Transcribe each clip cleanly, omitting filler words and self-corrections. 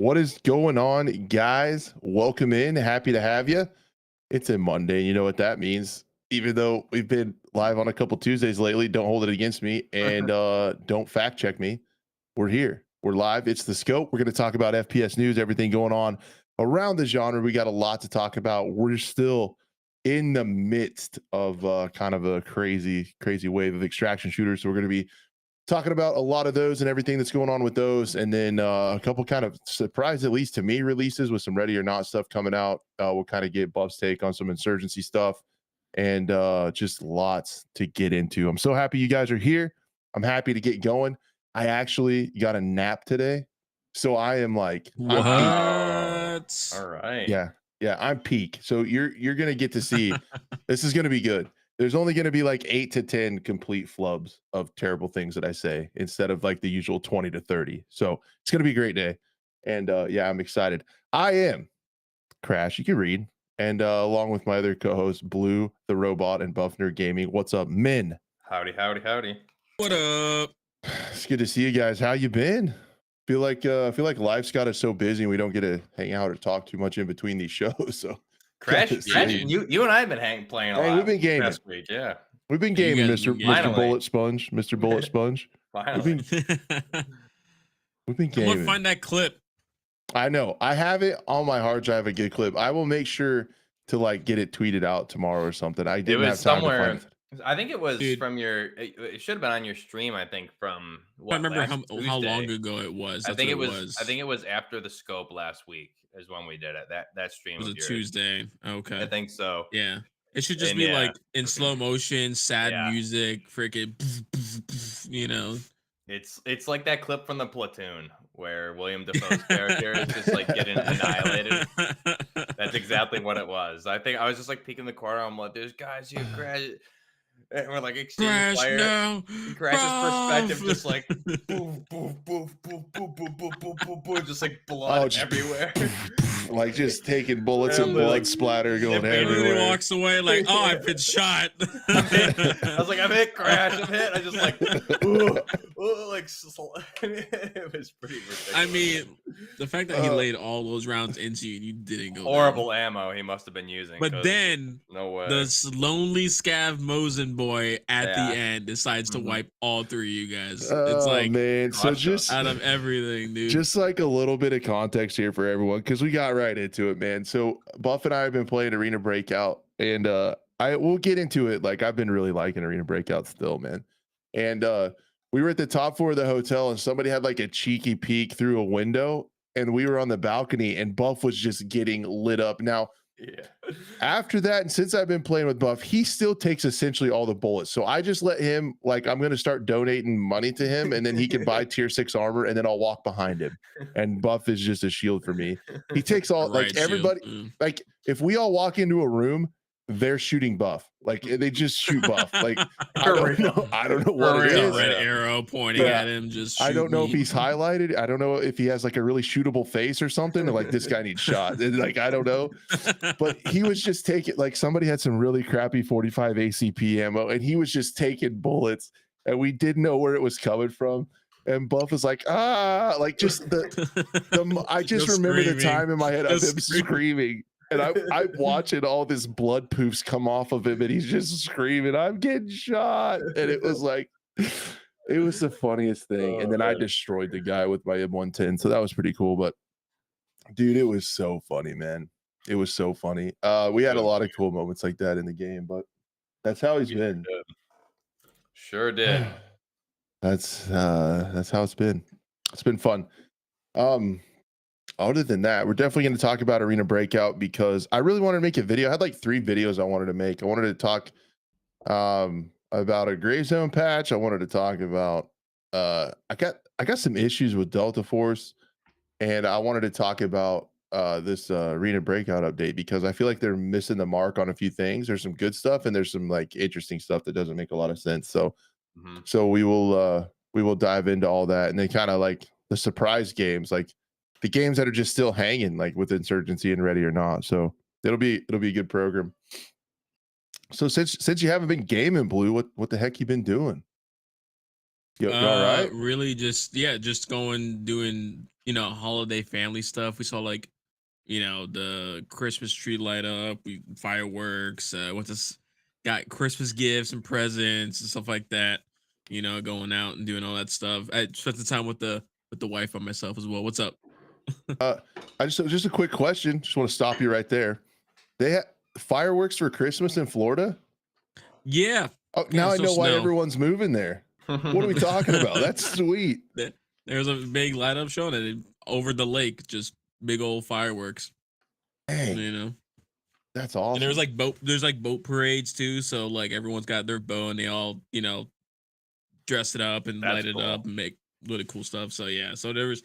What is going on, guys? Welcome in. Happy to have you. It's a Monday. You know what that means. Even though we've been live on a couple Tuesdays lately, don't hold it against me and don't fact check me. We're here. We're live. It's the scope. We're going to talk about FPS news, everything going on around the genre. We got a lot to talk about. We're still in the midst of kind of a crazy wave of extraction shooters. So we're going to be talking about a lot of those and everything that's going on with those, and then a couple kind of surprise, at least to me, releases with some Ready or Not stuff coming out. We'll kind of get Buff's take on some Insurgency stuff, and just lots to get into. I'm so happy you guys are here. I'm happy to get going. I actually got a nap today, so I am like, what? All right. Yeah, I'm peak. So you're gonna get to see. This is gonna be good. There's only going to be like 8 to 10 complete flubs of terrible things that I say instead of like the usual 20 to 30. So it's going to be a great day. And yeah, I'm excited. I am Crash. You can read. And along with my other co-hosts, BlueTheRobot and Buffnerd Gaming. What's up, men? Howdy. What up? It's good to see you guys. How you been? I feel like life's got us so busy and we don't get to hang out or talk too much in between these shows. So Crash, you and I have been playing a lot. We've been gaming last week, yeah. We've been gaming, Mr. Bullet Sponge. Mr. Bullet Sponge. Finally. We've been gaming. I'm gonna find that clip. I know. I have it on my hard drive, a good clip. I will make sure to like get it tweeted out tomorrow or something. I didn't have time to find it. I think it was from your. It should have been on your stream. I think from. I remember how long ago it was. I think it was. I think it was after the scope last week is when we did it. That stream was a Tuesday. Okay, I think so. Yeah, it should just be like in slow motion, sad music, freaking. You know, it's like that clip from the Platoon where William Dafoe's character is just like getting annihilated. That's exactly what it was. I think I was just like peeking the corner. I'm like, "There's guys here, Crash." And we're like exchanging fire. No. Crash's perspective just like boom, boom, boom, boom, boom, boom, boom, boom, boom, boom, just like blood everywhere. Like just taking bullets and blood splatter going everywhere. He walks away like, oh, I've been shot. I was like, I'm hit, Crash. I'm hit. I just like, it was pretty ridiculous. I mean, the fact that he laid all those rounds into you and you didn't go horrible down. Ammo he must have been using. But then no way. The lonely scav Mosin boy at the end decides to wipe all three of you guys. It's like, man, so just out of everything, dude. Just like a little bit of context here for everyone, because we got right into it, man. So Buff and I have been playing Arena Breakout, and we'll get into it. Like, I've been really liking Arena Breakout still, man. And we were at the top floor of the hotel, and somebody had like a cheeky peek through a window, and we were on the balcony, and Buff was just getting lit up. Now, after that, and since I've been playing with Buff, he still takes essentially all the bullets. So I just let him, like, I'm going to start donating money to him, and then he can buy tier 6 armor, and then I'll walk behind him. And Buff is just a shield for me. He takes all, like, everybody, like, if we all walk into a room, they're shooting Buff. Like, they just shoot Buff. Like, I don't know what it is. Red arrow pointing at him. Just I don't know if he's highlighted. I don't know if he has like a really shootable face or something. Like, this guy needs shot. Like, I don't know. But he was just taking, like, somebody had some really crappy 45 ACP ammo, and he was just taking bullets, and we didn't know where it was coming from. And Buff is like, like, just I just remember the time in my head of him screaming. And I'm watching all this blood poofs come off of him, and he's just screaming, "I'm getting shot!" And it was like, it was the funniest thing. And then I destroyed the guy with my M110, so that was pretty cool. But dude, it was so funny, man. It was so funny. We had a lot of cool moments like that in the game, but that's how he's been. Sure did. That's how it's been. It's been fun. Other than that, we're definitely going to talk about Arena Breakout because I really wanted to make a video. I had like 3 videos I wanted to make. I wanted to talk about a gray zone patch. I wanted to talk about I got some issues with Delta Force, and I wanted to talk about this Arena Breakout update because I feel like they're missing the mark on a few things. There's some good stuff and there's some like interesting stuff that doesn't make a lot of sense. So so we will dive into all that, and then kind of like the surprise games, like the games that are just still hanging, like with Insurgency and Ready or Not. So it'll be a good program. So since you haven't been gaming, Blue, what the heck you been doing? You all right? Really just going doing, holiday family stuff. We saw like, the Christmas tree light up, we fireworks, got Christmas gifts and presents and stuff like that. Going out and doing all that stuff. I spent the time with the wife and myself as well. What's up? I just a quick question. Just want to stop you right there. They had fireworks for Christmas in Florida. Yeah. Oh, Yeah, now I so know why snow. everyone's moving there. What are we talking about? That's sweet. There's a big light up show and it, over the lake, just big old fireworks. Dang, that's awesome. And there's like boat parades too. So like everyone's got their boat and they all, dress it up and light it up and make really cool stuff. So yeah, so there was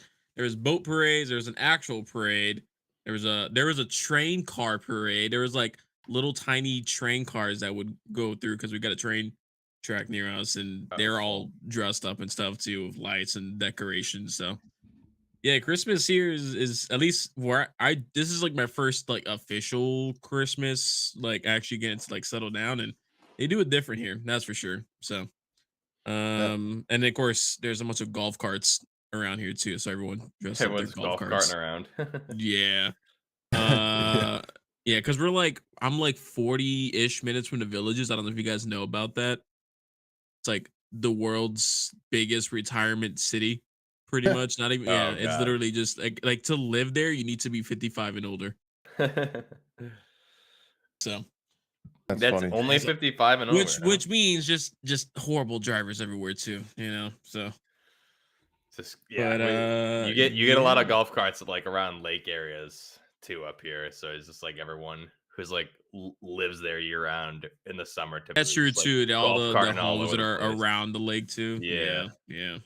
boat parades, there was an actual parade, there was a train car parade. There was like little tiny train cars that would go through because we got a train track near us and they're all dressed up and stuff too with lights and decorations. So yeah, Christmas here is at least where I this is like my first like official Christmas, like actually getting to like settle down, and they do it different here, that's for sure. So and of course there's a bunch of golf carts around here too, so everyone dresses up their golf carts. Carting around. Yeah. Yeah. Yeah, because I'm like 40-ish minutes from the villages. I don't know if you guys know about that. It's like the world's biggest retirement city, pretty much. Not even Oh, it's God. literally just like to live there, you need to be 55 and older. So That's That's funny. only 55 and over. which means just horrible drivers everywhere too, so Just, yeah, but you get a lot of golf carts like around lake areas too up here. So it's just like everyone who's like lives there year round in the summer. that's true typically, too. like, All golf the carting all homes over that the are place. around the lake too. Yeah. Yeah.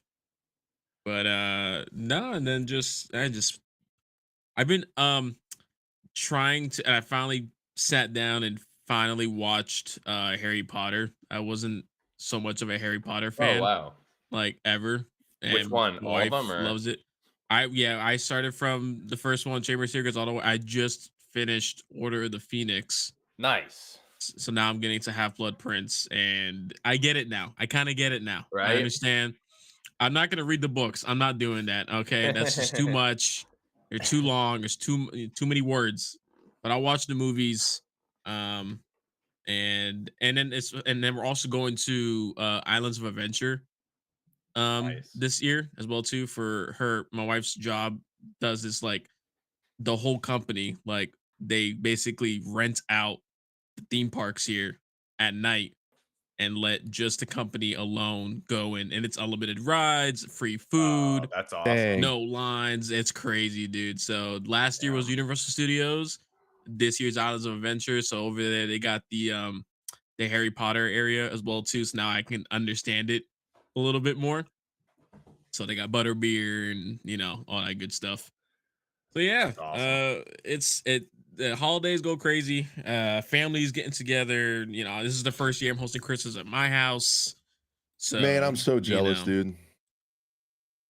But no, and then I've been trying to, and I finally sat down and finally watched Harry Potter. I wasn't so much of a Harry Potter fan Oh, wow. like ever. Which And one? my All of wife them, or? loves it. I started from the first one, Chamber of Secrets, all the way. I just finished Order of the Phoenix. Nice. So now I'm getting to Half-Blood Prince, and I get it now. I kind of get it now. Right? I understand. I'm not gonna read the books. I'm not doing that. Okay, that's just too much. They're too long. There's too many words. But I'll watch the movies. And then we're also going to Islands of Adventure Nice. this year as well too. For my wife's job does this, like the whole company, like they basically rent out the theme parks here at night and let just the company alone go in, and it's unlimited rides, free food, Oh, that's awesome. Dang. no lines. It's crazy, dude. So last year was Universal Studios. This year's Islands of Adventure. So over there they got the Harry Potter area as well too. So now I can understand it a little bit more. So they got butterbeer and all that good stuff. So yeah, That's awesome. the holidays go crazy. Families getting together. This is the first year I'm hosting Christmas at my house. So Man, I'm so jealous, dude.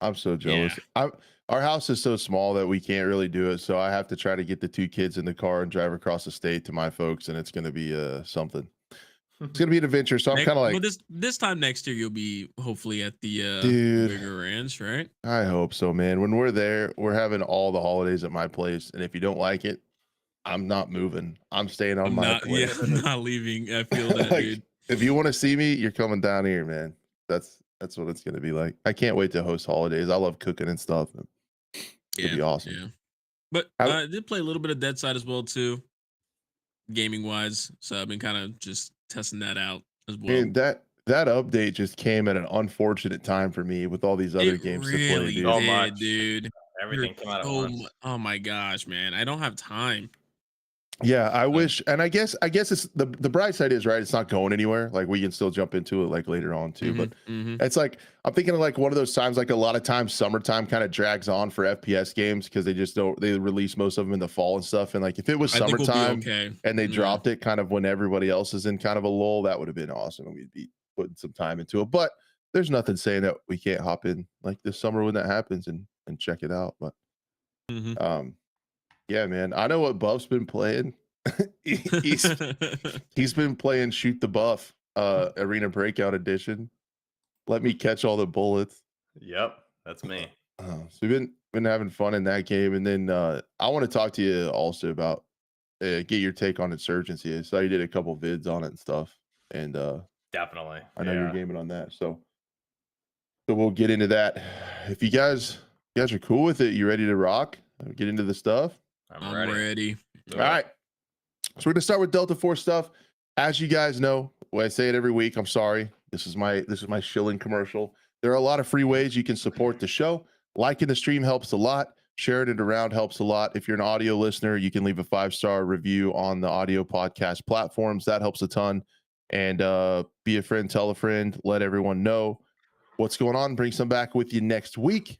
I'm so jealous. Our house is so small that we can't really do it. So I have to try to get the 2 kids in the car and drive across the state to my folks, and it's gonna be something. It's gonna be an adventure. So I'm kind of like, well, this time next year you'll be hopefully at the dude, bigger ranch, right? I hope so, man. When we're there, we're having all the holidays at my place, and if you don't like it, I'm not moving. I'm staying on my place. Yeah, I'm not leaving. I feel that, Like, dude. if you want to see me, you're coming down here, man. That's what it's gonna be like. I can't wait to host holidays. I love cooking and stuff. It's gonna be awesome. Yeah. But I did play a little bit of Deadside as well too, gaming wise. So I've been kind of just testing that out as well. And that update just came at an unfortunate time for me with all these other games to play, dude. So much. Dude. Everything came out at once. Oh my gosh, man. I don't have time. Yeah, I wish, and I guess it's the bright side is, right, it's not going anywhere. Like, we can still jump into it like later on too. But it's like, I'm thinking of like one of those times, like a lot of times summertime kind of drags on for FPS games because they release most of them in the fall and stuff. And like, if it was summertime and they dropped it kind of when everybody else is in kind of a lull, that would have been awesome, and we'd be putting some time into it. But there's nothing saying that we can't hop in like this summer when that happens and check it out. But yeah, man, I know what Buff's been playing. he's been playing Shoot the Buff, Arena Breakout Edition. let me catch all the bullets. Yep, that's me. So we've been having fun in that game, and then I want to talk to you also about get your take on Insurgency. I saw you did a couple vids on it and stuff, and Definitely. I know you're Yeah. gaming on that, so we'll get into that. If you guys are cool with it, you ready to rock? Get into the stuff. I'm I'm ready. ready. Do All it. right. So we're gonna start with Delta Force stuff. As you guys know, I say it every week. I'm sorry. This is my shilling commercial. There are a lot of free ways you can support the show. Liking the stream helps a lot. Sharing it around helps a lot. If you're an audio listener, you can leave a 5-star review on the audio podcast platforms. That helps a ton. And be a friend, tell a friend, let everyone know what's going on. Bring some back with you next week.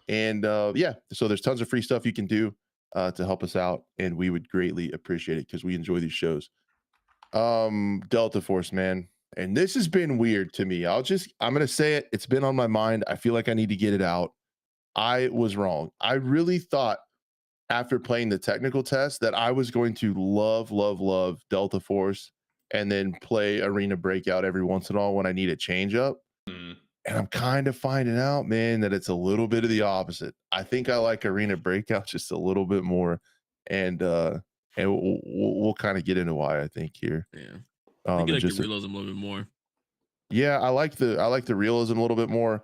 And yeah, so there's tons of free stuff you can do to help us out, and we would greatly appreciate it because we enjoy these shows. Delta Force, man, and this has been weird to me. I'm gonna say it. It's been on my mind. I feel like I need to get it out. I was wrong. I really thought after playing the technical test that I was going to love Delta Force and then play Arena Breakout every once in a while when I need a change up. Mm. And I'm kind of finding out, man, that it's a little bit of the opposite. I think I like Arena Breakout just a little bit more, and we'll kind of get into why I think here. Yeah. I think you And like the realism a little bit more. yeah, I like the realism a little bit more.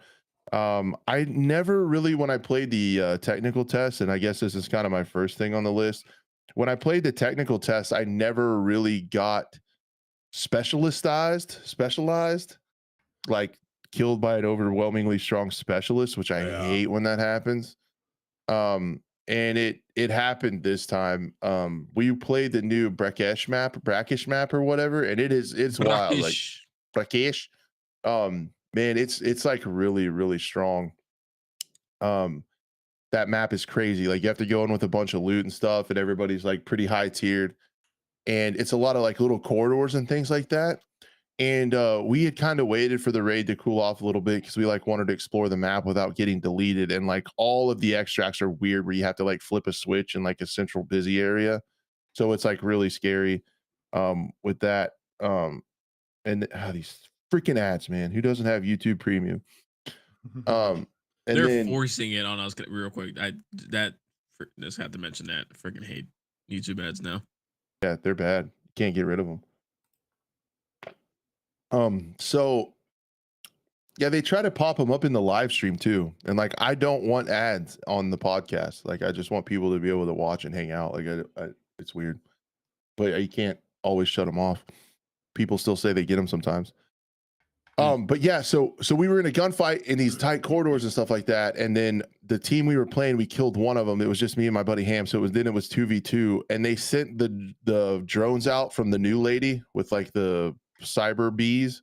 I never really, when I played the technical test, and I guess this is kind of my first thing on the list. When I played the technical test, I never really got specialized, like killed by an overwhelmingly strong specialist, which I hate when that happens. And it happened this time. We played the new brackish map or whatever, and it's wild, like brackish. Man, it's like really strong. That map is crazy. Like you have to go in with a bunch of loot and stuff, and everybody's like pretty high tiered, and it's a lot of like little corridors and things like that. And we had kind of waited for the raid to cool off a little bit because we like wanted to explore the map without getting deleted. And like all of the extracts are weird where you have to like flip a switch in like a central busy area. So it's like really scary with that. And these freaking ads, man. Who doesn't have YouTube Premium? And They're then forcing it on us real quick. Just have to mention that. I freaking hate YouTube ads now. yeah, they're bad. Can't get rid of them. So yeah, they try to pop them up in the live stream too. And like, I don't want ads on the podcast. Like, I just want people to be able to watch and hang out. Like, it's weird, but you can't always shut them off. People still say they get them sometimes. But yeah, so we were in a gunfight in these tight corridors and stuff like that. And then the team we were playing, we killed one of them. It was just me and my buddy Ham. So it was 2v2, and they sent the drones out from the new lady with like the cyber bees.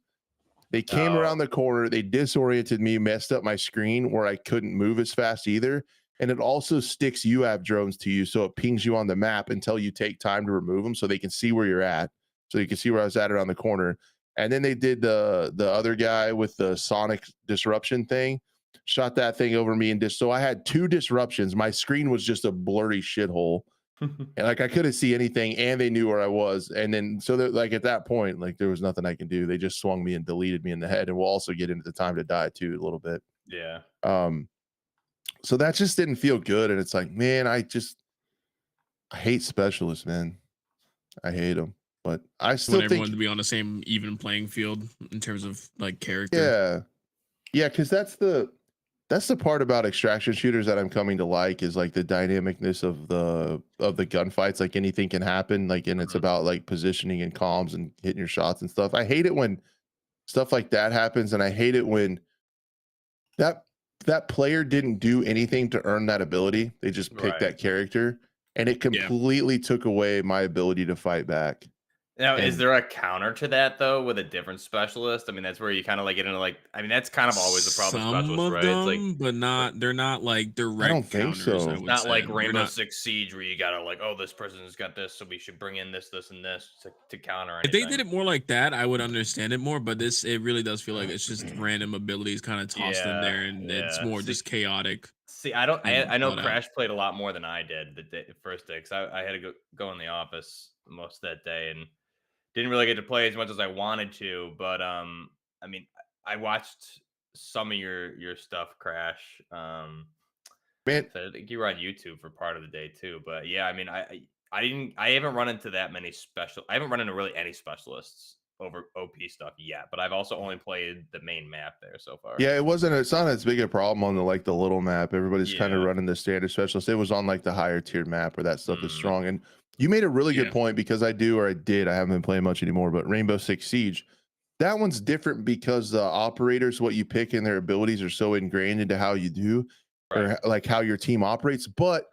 They came around the corner, they disoriented me, messed up my screen where I couldn't move as fast either. And it also sticks UAV drones to you, so it pings you on the map until you take time to remove them so they can see where you're at. So you can see where I was at around the corner. And then they did the other guy with the sonic disruption thing, shot that thing over me, and so I had 2 disruptions. My screen was just a blurry shithole. And like I couldn't see anything, and they knew where I was. And then so like at that point, like there was nothing I can do. They just swung me and deleted me in the head. And we'll also get into the time to die too a little bit. Yeah. So that just didn't feel good. And it's like, man, I hate specialists, man. I hate them. But I still want think everyone to be on the same even playing field in terms of like character. Yeah, because that's the part about extraction shooters that I'm coming to like, is like the dynamicness of the gunfights. Like anything can happen. Like, and it's about like positioning and comms and hitting your shots and stuff. I hate it when stuff like that happens, and I hate it when that player didn't do anything to earn that ability. They just picked that character, and it completely took away my ability to fight back. Now, is there a counter to that though with a different specialist? I mean, that's where you kind of like get into like. I mean, that's kind of always the problem with specialists, right? Them, it's like, but they're not like direct. I don't think counters, so. I would not say. like Rainbow Six Siege where you gotta like, oh, this person's got this, so we should bring in this, and this to counter anything. If they did it more like that, I would understand it more. But it really does feel like it's just random abilities kind of tossed in there, and it's more just chaotic. See, I know Crash played a lot more than I did the first day, because I had to go in the office most of that day and didn't really get to play as much as I wanted to. But I mean, I watched some of your stuff crash. Man, So I think you were on YouTube for part of the day too. But yeah, I mean, I haven't run into that many I haven't run into really any specialists over OP stuff yet. But I've also only played the main map there so far. yeah, it's not as big a problem on the little map. Everybody's kind of Yeah. running the standard specialist. It was on like the higher tiered map where that stuff is Mm, strong. And you made a really Yeah. good point because I haven't been playing much anymore, but Rainbow Six Siege, that one's different because the operators, what you pick and their abilities are so ingrained into how you do right. or like how your team operates. But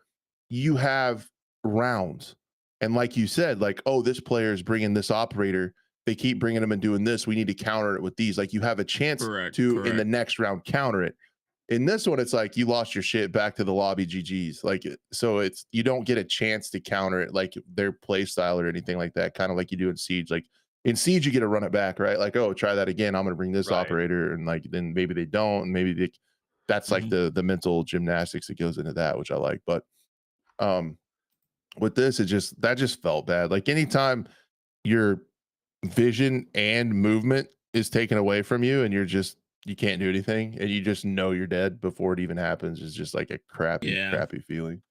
you have rounds. And like you said, like, oh, this player is bringing this operator. They keep bringing them and doing this. We need to counter it with these. Like you have a chance to, in the next round, counter it. In this one, it's like you lost your shit, back to the lobby, GG's. Like, so it's, you don't get a chance to counter it like their play style or anything like that, kind of like you do in Siege. Like in Siege, you get to run it back, right? Like, oh, try that again. I'm going to bring this Right. operator. And like, then maybe they don't. And maybe they, that's like the mental gymnastics that goes into that, which I like. But with this, that just felt bad. Like anytime your vision and movement is taken away from you and you can't do anything and you just know you're dead before it even happens, is just like a crappy feeling.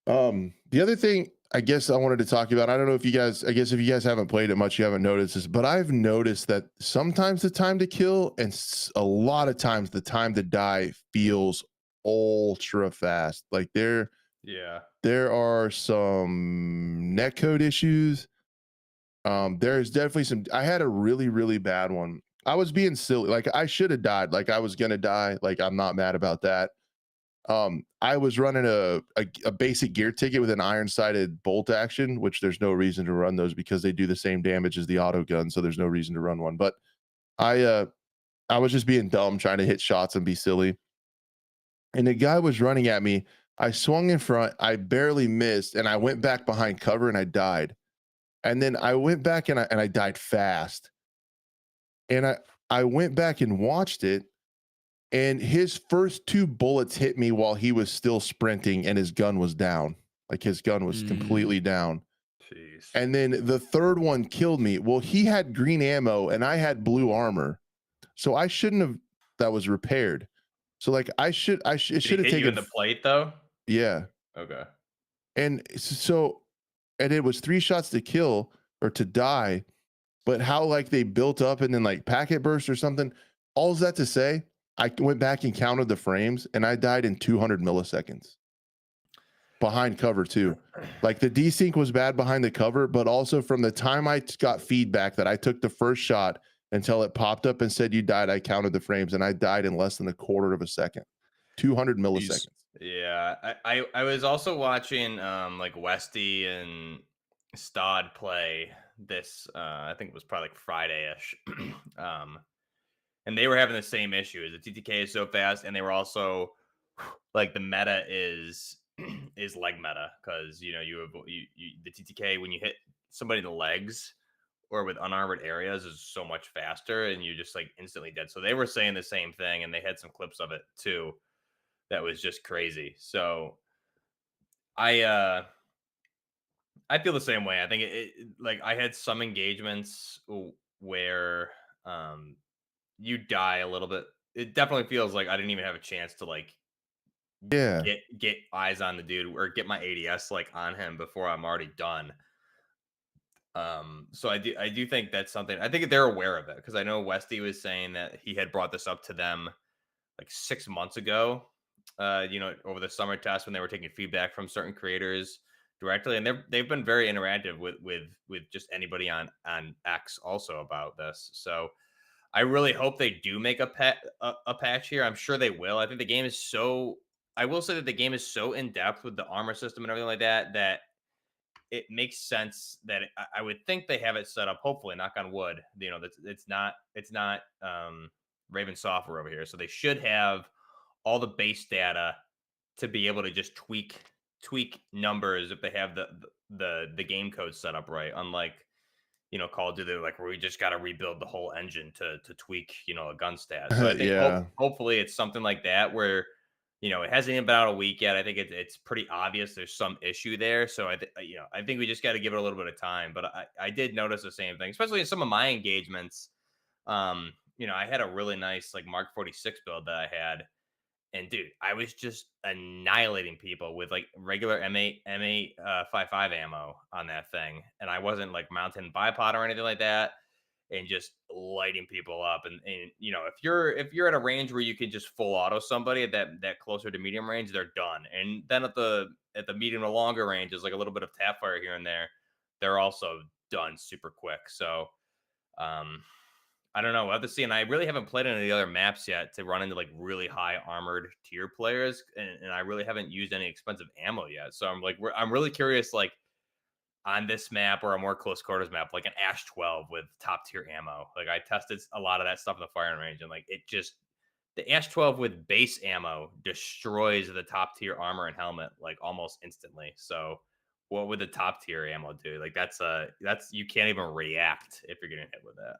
The other thing I guess I wanted to talk about, I don't know if you guys, I guess if you guys haven't played it much, you haven't noticed this, but I've noticed that sometimes the time to kill and a lot of times the time to die feels ultra fast. Like there are some netcode issues. There's definitely I had a really, really bad one. I was being silly. Like I should have died. Like I was going to die. Like I'm not mad about that. I was running a basic gear ticket with an iron-sighted bolt action, which there's no reason to run those because they do the same damage as the auto gun. So there's no reason to run one, but I was just being dumb, trying to hit shots and be silly. And the guy was running at me. I swung in front. I barely missed. And I went back behind cover and I died. And then I went back and I died fast. And I went back and watched it. And his first 2 bullets hit me while he was still sprinting and his gun was down. Like his gun was completely down. Jeez. And then the third one killed me. Well, he had green ammo and I had blue armor. So I shouldn't have, that was repaired. So like it should have taken you in the plate though. Yeah. Okay. And so, and it was 3 shots to kill or to die, but how like they built up and then like packet burst or something. All that to say, I went back and counted the frames and I died in 200 milliseconds behind cover too. Like the desync was bad behind the cover, but also from the time I got feedback that I took the first shot until it popped up and said you died, I counted the frames and I died in less than a quarter of a second. 200 milliseconds. Yeah, I was also watching like Westy and Stod play this. I think it was probably like Friday-ish. And they were having the same issue. The TTK is so fast, and they were also like the meta is leg meta because you the TTK when you hit somebody in the legs or with unarmored areas is so much faster, and you're just like instantly dead. So they were saying the same thing, and they had some clips of it too. That was just crazy. So I feel the same way. I think like I had some engagements where you die a little bit. It definitely feels like I didn't even have a chance to like get eyes on the dude or get my ADS like on him before I'm already done. So I do think that's something. I think they're aware of it because I know Westy was saying that he had brought this up to them like 6 months ago. Over the summer test when they were taking feedback from certain creators directly, and they've been very interactive with just anybody on X also about this. So I really hope they do make a patch here. I'm sure they will. I think the game is so. I will say that the game is so in depth with the armor system and everything like that it makes sense that I would think they have it set up. Hopefully, knock on wood. It's not Raven software over here, so they should have all the base data to be able to just tweak numbers if they have the game code set up right. Unlike Call of Duty, like where we just got to rebuild the whole engine to tweak a gun stat. So I think hopefully it's something like that where it hasn't even been out a week yet. I think it's pretty obvious there's some issue there. So I think we just got to give it a little bit of time. But I did notice the same thing, especially in some of my engagements. I had a really nice like Mark 46 build that I had. And dude, I was just annihilating people with like regular M8 55 ammo on that thing. And I wasn't like mounting bipod or anything like that. And just lighting people up. And if you're at a range where you can just full auto somebody at that closer to medium range, they're done. And then at the medium to longer range, there's like a little bit of tap fire here and there. They're also done super quick. So um I don't know. We'll have to see. And I really haven't played any of the other maps yet to run into like really high armored tier players. And I really haven't used any expensive ammo yet. So I'm really curious, like on this map or a more close quarters map, like an Ash 12 with top tier ammo. Like I tested a lot of that stuff in the firing range, and like the Ash 12 with base ammo destroys the top tier armor and helmet like almost instantly. So what would the top tier ammo do? Like that's you can't even react if you're getting hit with that.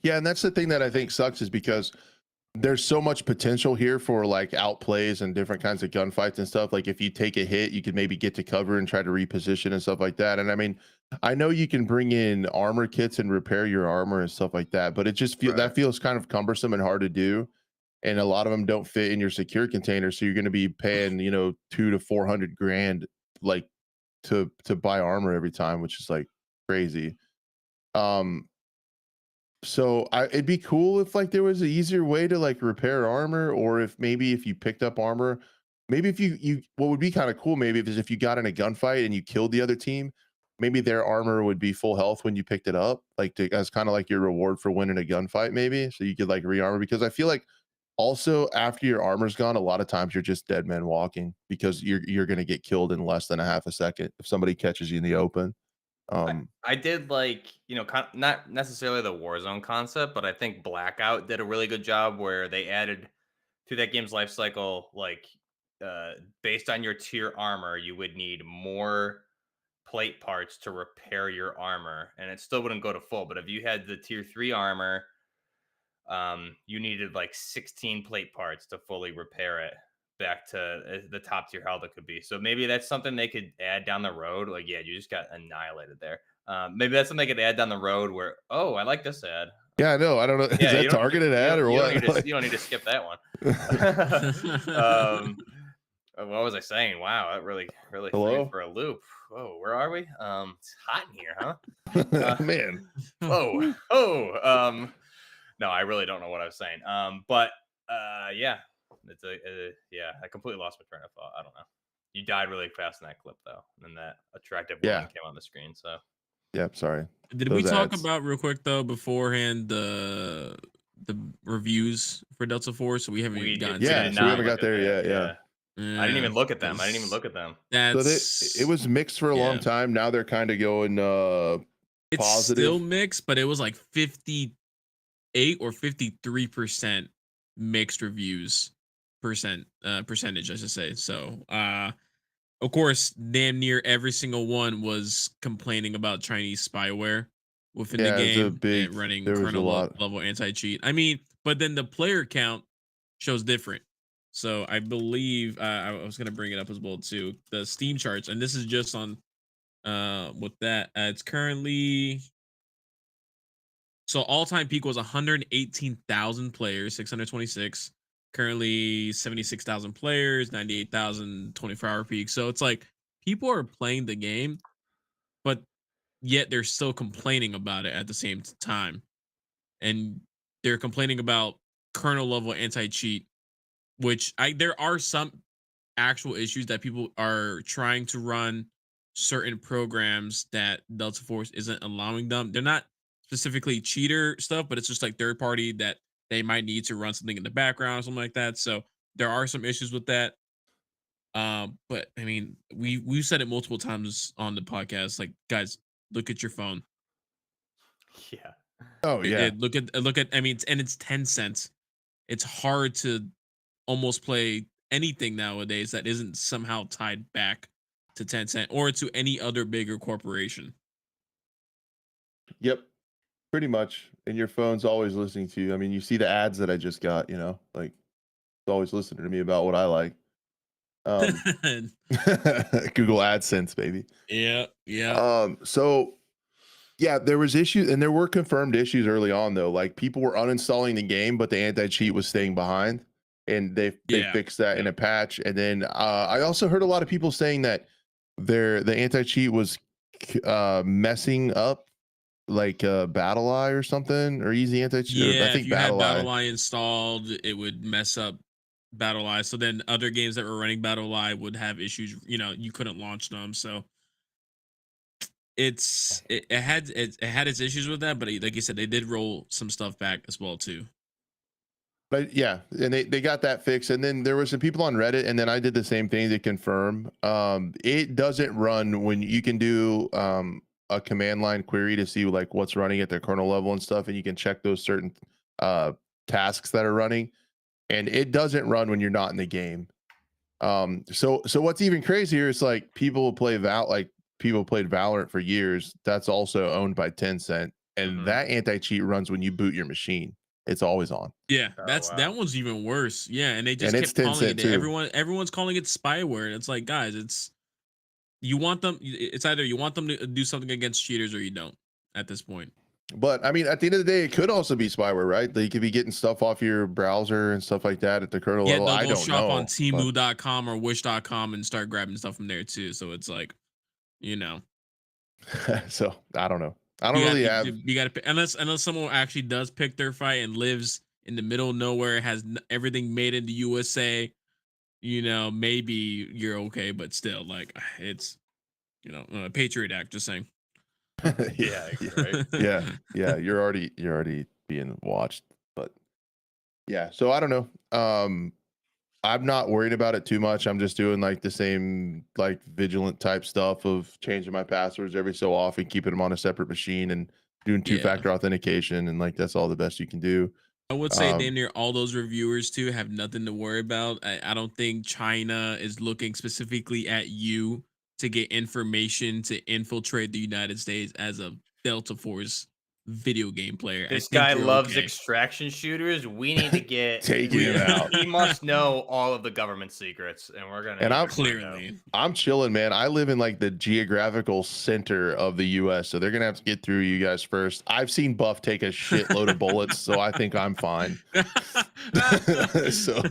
Yeah, and that's the thing that I think sucks is because there's so much potential here for like outplays and different kinds of gunfights and stuff. Like if you take a hit, you could maybe get to cover and try to reposition and stuff like that. And I mean, I know you can bring in armor kits and repair your armor and stuff like that, but it just that feels kind of cumbersome and hard to do. And a lot of them don't fit in your secure container, so you're going to be paying, 200 to 400 grand, like to buy armor every time, which is like crazy. So it'd be cool if like there was an easier way to like repair armor, or if you picked up armor, maybe if you what would be kind of cool maybe is if you got in a gunfight and you killed the other team, maybe their armor would be full health when you picked it up, like as kind of like your reward for winning a gunfight, maybe, so you could like re-armor. Because I feel like also after your armor's gone, a lot of times you're just dead men walking because you're gonna get killed in less than a half a second if somebody catches you in the open. I did like, not necessarily the Warzone concept, but I think Blackout did a really good job where they added to that game's life cycle, like based on your tier armor, you would need more plate parts to repair your armor, and it still wouldn't go to full. But if you had the tier 3 armor, you needed like 16 plate parts to fully repair it back to the top tier health it could be. So maybe that's something they could add down the road. Like, yeah, you just got annihilated there. Maybe that's something they could add down the road where, oh, I like this ad. Yeah, I know. I don't know. Yeah, Is that targeted ad or what? You don't need to skip that one. What was I saying? Wow, that really threw me for a loop. Whoa, where are we? It's hot in here, huh? Man. No, I really don't know what I was saying. But yeah, it's yeah. I completely lost my train of thought. I don't know. You died really fast in that clip though, and then that attractive woman came on the screen. So yeah, sorry. Did we talk about real quick though beforehand the reviews for Delta Force? So we haven't gotten. Yeah, so we haven't got there yet. Yeah. I didn't even look at them. So it was mixed for a long time. Now they're kind of going it's positive. Still mixed, but it was like 58 or 53% mixed reviews percentage, I should say. So of course, damn near every single one was complaining about Chinese spyware within the game and running kernel level anti-cheat. I mean, but then the player count shows different. So I believe I was gonna bring it up as well too. The Steam charts, and this is just on with that. It's currently all-time peak was 118,000 players, 626. Currently 76,000 players, 98,000 24-hour peak. So it's like people are playing the game, but yet they're still complaining about it at the same time. And they're complaining about kernel level anti-cheat, which there are some actual issues that people are trying to run certain programs that Delta Force isn't allowing them. They're not specifically cheater stuff, but it's just like third party that they might need to run something in the background or something like that. So there are some issues with that. But I mean, we've said it multiple times on the podcast. Like, guys, look at your phone. Yeah. Oh yeah. Look at. I mean, and it's 10 cents. It's hard to almost play anything nowadays that isn't somehow tied back to 10 cent or to any other bigger corporation. Yep. Pretty much. And your phone's always listening to you. I mean, you see the ads that I just got, like it's always listening to me about what I like. Google AdSense, baby. Yeah. So Yeah, there was issues, and there were confirmed issues early on though. Like people were uninstalling the game, but the anti-cheat was staying behind, and they Yeah. fixed that in Yeah. a patch. And then I also heard a lot of people saying that the anti-cheat was messing up like Battle Eye or something, or Easy Anti-Cheat. Or I Yeah, if think you had Battle Eye. BattleEye installed, it would mess up BattleEye. So then other games that were running BattleEye would have issues. You know, you couldn't launch them. So it had its issues with that, but like you said, they did roll some stuff back as well too. But yeah, and they got that fixed. And then there were some people on Reddit, and then I did the same thing to confirm. It doesn't run when you can do a command line query to see like what's running at the kernel level and stuff, and you can check those certain uh tasks that are running, and it doesn't run when you're not in the game. So what's even crazier is like people played Valorant for years. That's also owned by Tencent, and Mhm. that anti-cheat runs when you boot your machine. It's always on. Yeah, Oh, that's that wow. one's even worse. Yeah, and they And just it's kept calling Tencent it. too. Everyone's calling it spyware. And it's like, guys, it's you want them. It's either you want them to do something against cheaters or you don't. At this point, But I mean, at the end of the day, it could also be spyware, right? They could be getting stuff off your browser and stuff like that at the kernel yeah, level. they'll I go don't shop on know, but Temu.com or Wish.com and start grabbing stuff from there too. So it's like, you know, so I don't know. I don't really have. you got to unless someone actually does pick their fight and lives in the middle of nowhere, has everything made in the USA. You know, maybe you're okay, but still, like it's Patriot Act. Just saying. Yeah, right. Yeah. You're already being watched, but yeah. So I don't know. I'm not worried about it too much. I'm just doing like the same like vigilant type stuff of changing my passwords every so often, keeping them on a separate machine, and doing Yeah. two-factor authentication, and like that's all the best you can do. I would say damn Um, near all those reviewers too have nothing to worry about. I don't think China is looking specifically at you to get information to infiltrate the United States as a Delta Force video game player. I This think guy you're loves okay. extraction shooters. We need to get Taking him out. he must know all of the government secrets, and we're gonna And need I'm to find out. Clearly. I'm chilling, man. I live in like the geographical center of the US, so they're gonna have to get through you guys first. I've seen Buff take a shitload of bullets, so I think I'm fine. So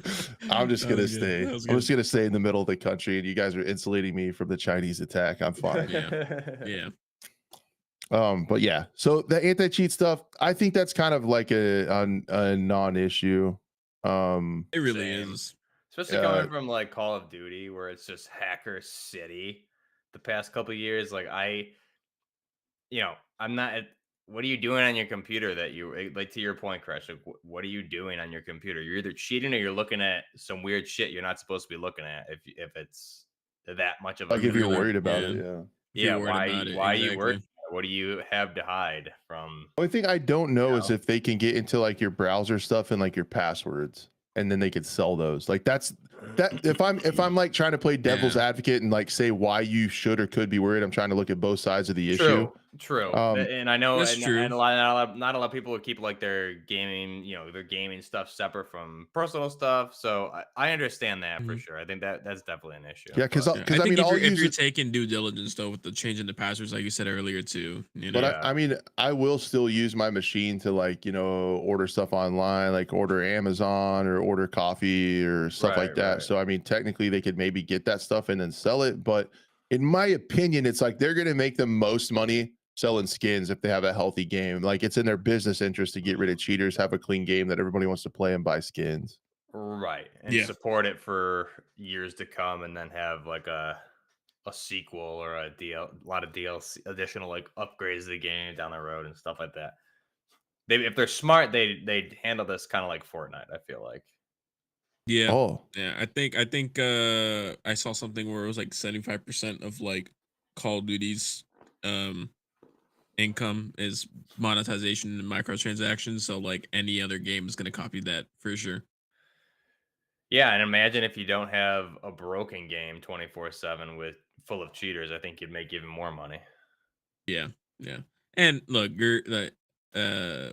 I'm just gonna stay. That was I'm just good. gonna stay in the middle of the country, and you guys are insulating me from the Chinese attack. I'm fine. Yeah. But yeah, so the anti-cheat stuff, I think that's kind of like a non-issue. It really Same. is. Especially coming from like Call of Duty, where it's just Hacker City. The past couple of years, like I'm not. What are you doing on your computer that you like? To your point, Crash. Like, what are you doing on your computer? You're either cheating or you're looking at some weird shit you're not supposed to be looking at. If it's that much of a Like if you're Really, worried about yeah. it, yeah. If you're yeah, worried about it, why are you worried? exactly. What do you have to hide from? Only thing I don't know is know? if they can get into like your browser stuff and like your passwords, and then they could sell those. Like that if I'm like trying to play devil's Yeah. advocate and like say why you should or could be worried, I'm trying to look at both sides of the issue. True. Um, And I know, That's and, true. and not a lot of people would keep like their gaming, their gaming stuff separate from personal stuff. So I understand that for Mhm. sure. I think that's definitely an issue. yeah, because But Yeah, because I I think mean I'll if use you're it, taking due diligence though with the changing the passwords, like you said earlier too, but yeah, I mean I will still use my machine to like order stuff online, like order Amazon or order coffee or stuff like that. right. So I mean technically they could maybe get that stuff and then sell it, but in my opinion, it's like they're gonna make the most money selling skins if they have a healthy game. Like it's in their business interest to get rid of cheaters, have a clean game that everybody wants to play and buy skins. Right. And Yeah. support it for years to come, and then have like a sequel or a lot of DLC, additional like upgrades to the game down the road and stuff like that. If they're smart, they handle this kind of like Fortnite. I feel like. Yeah. Oh, Yeah. I think I saw something where it was like 75% of like Call of Duty's um income is monetization and microtransactions. So like any other game is gonna copy that for sure. Yeah, and imagine if you don't have a broken game 24/7 with full of cheaters. I think you'd make even more money. Yeah. Yeah. And look, you're like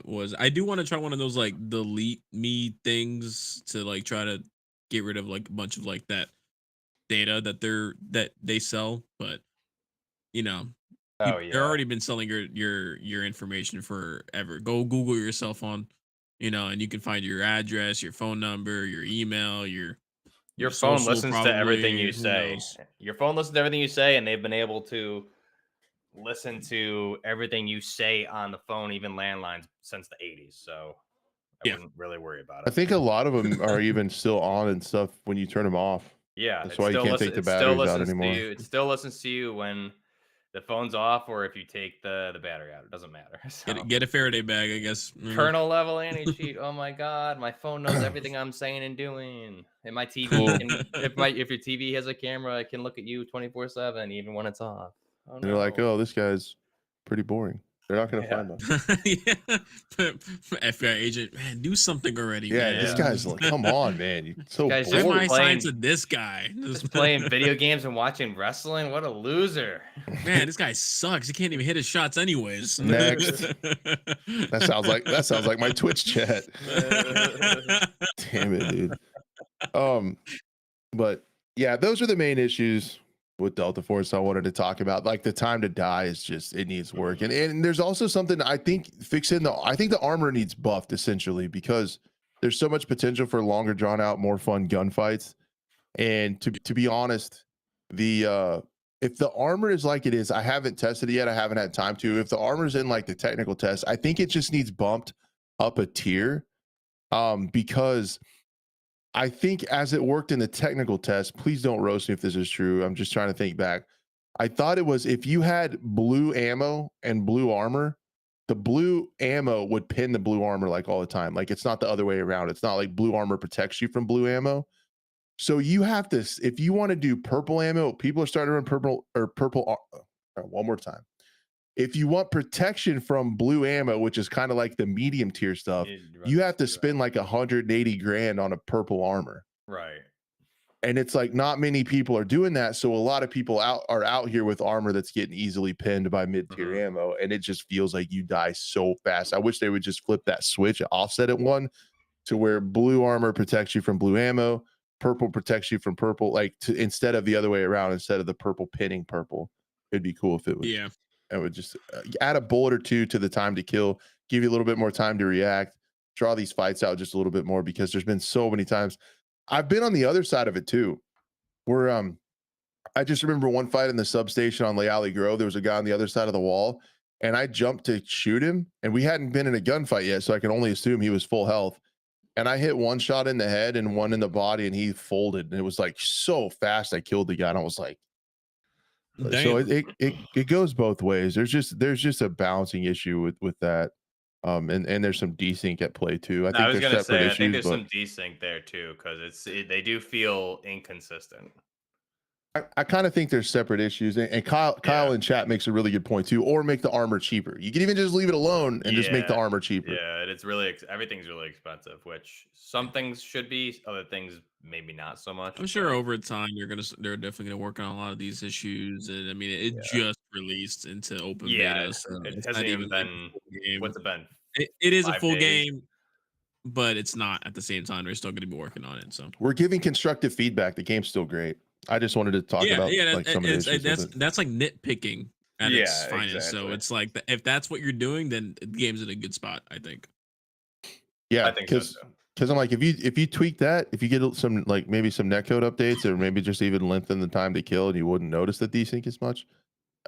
was I do want to try one of those like delete me things to like try to get rid of like a bunch of like that data that they sell, but you know, Oh They're yeah. already been selling your information forever. Go Google your cell phone, and you can find your address, your phone number, your email, Your your phone social, listens to everything probably. you Who say. knows? Your phone listens to everything you say, and they've been able to listen to everything you say on the phone, even landlines, since the 80s. So I Yeah. wouldn't really worry about I it. think a lot of them are even still on and stuff when you turn them off. Yeah, That's why you can't take the batteries out anymore. It still listens to you when the phone's off or if you take the battery out. It doesn't matter. So Get a Faraday bag, I guess. kernel level anti-cheat. Oh my god, my phone knows everything I'm saying and doing. And my TV Cool. can if your TV has a camera, it can look at you 24/7 even when it's off. Oh And you're like, no. oh, this guy's pretty boring. They're not going to Yeah. find us. Yeah. FBI agent, man, do something already, Yeah, man. this guy's like, come on, man. You're so guy's Why just am I boring. playing- assigned to this guy? Just playing video games and watching wrestling. What a loser. Man, this guy sucks. He can't even hit his shots anyways. Next. That sounds like my Twitch chat. Damn it, dude. But yeah, those are the main issues with Delta Force I wanted to talk about. Like the time to die is just, it needs work. And there's also something I think I think the armor needs buffed essentially, because there's so much potential for longer drawn out, more fun gunfights. And to be honest, if the armor is like it is, I haven't tested it yet. I haven't had time to. If the armor's in like the technical test, I think it just needs bumped up a tier. Because I think as it worked in the technical test, please don't roast me if this is true. I'm just trying to think back. I thought it was if you had blue ammo and blue armor, the blue ammo would pin the blue armor like all the time. Like it's not the other way around. It's not like blue armor protects you from blue ammo. So you have to, if you want to do purple ammo, people are starting to run purple. One more time. If you want protection from blue ammo, which is kind of like the medium tier stuff, you have to spend like 180 grand on a purple armor. Right. And it's like not many people are doing that. So a lot of people are out here with armor that's getting easily pinned by mid-tier ammo. And it just feels like you die so fast. I wish they would just flip that switch, offset it one to where blue armor protects you from blue ammo, purple protects you from purple, like instead of the other way around, instead of the purple pinning purple. It'd be cool if it would. Yeah. It would just add a bullet or two to the time to kill, give you a little bit more time to react, draw these fights out just a little bit more, because there's been so many times. I've been on the other side of it too, where I just remember one fight in the substation on Leali Grove. There was a guy on the other side of the wall, and I jumped to shoot him, and we hadn't been in a gunfight yet, so I can only assume he was full health. And I hit one shot in the head and one in the body, and he folded. And it was like so fast, I killed the guy, and I was like, Damn. so it goes both ways. There's just a balancing issue with that. And there's some desync at play too. I was gonna say, I think there's but some desync there too, because they do feel inconsistent. I kind of think there's separate issues. And Kyle in chat makes a really good point too. Or make the armor cheaper. You can even just leave it alone and just make the armor cheaper. Yeah, it's really everything's really expensive, which some things should be, other things maybe not so much. I'm sure over time they're definitely gonna work on a lot of these issues. And I mean, it just released into open beta, so it it's hasn't not even like a been. full game. What's it been? It is a 5 full days? game, but it's not at the same time. They're still gonna be working on it. So We're giving constructive feedback. The game's still great. I just wanted to talk about like some of the issues. that's like nitpicking at its finest. Exactly. So it's like if that's what you're doing, then the game's in a good spot, I think. Yeah, I think so too. because I'm like, if you tweak that, if you get some like maybe some netcode updates, or maybe just even lengthen the time to kill, and you wouldn't notice the desync as much.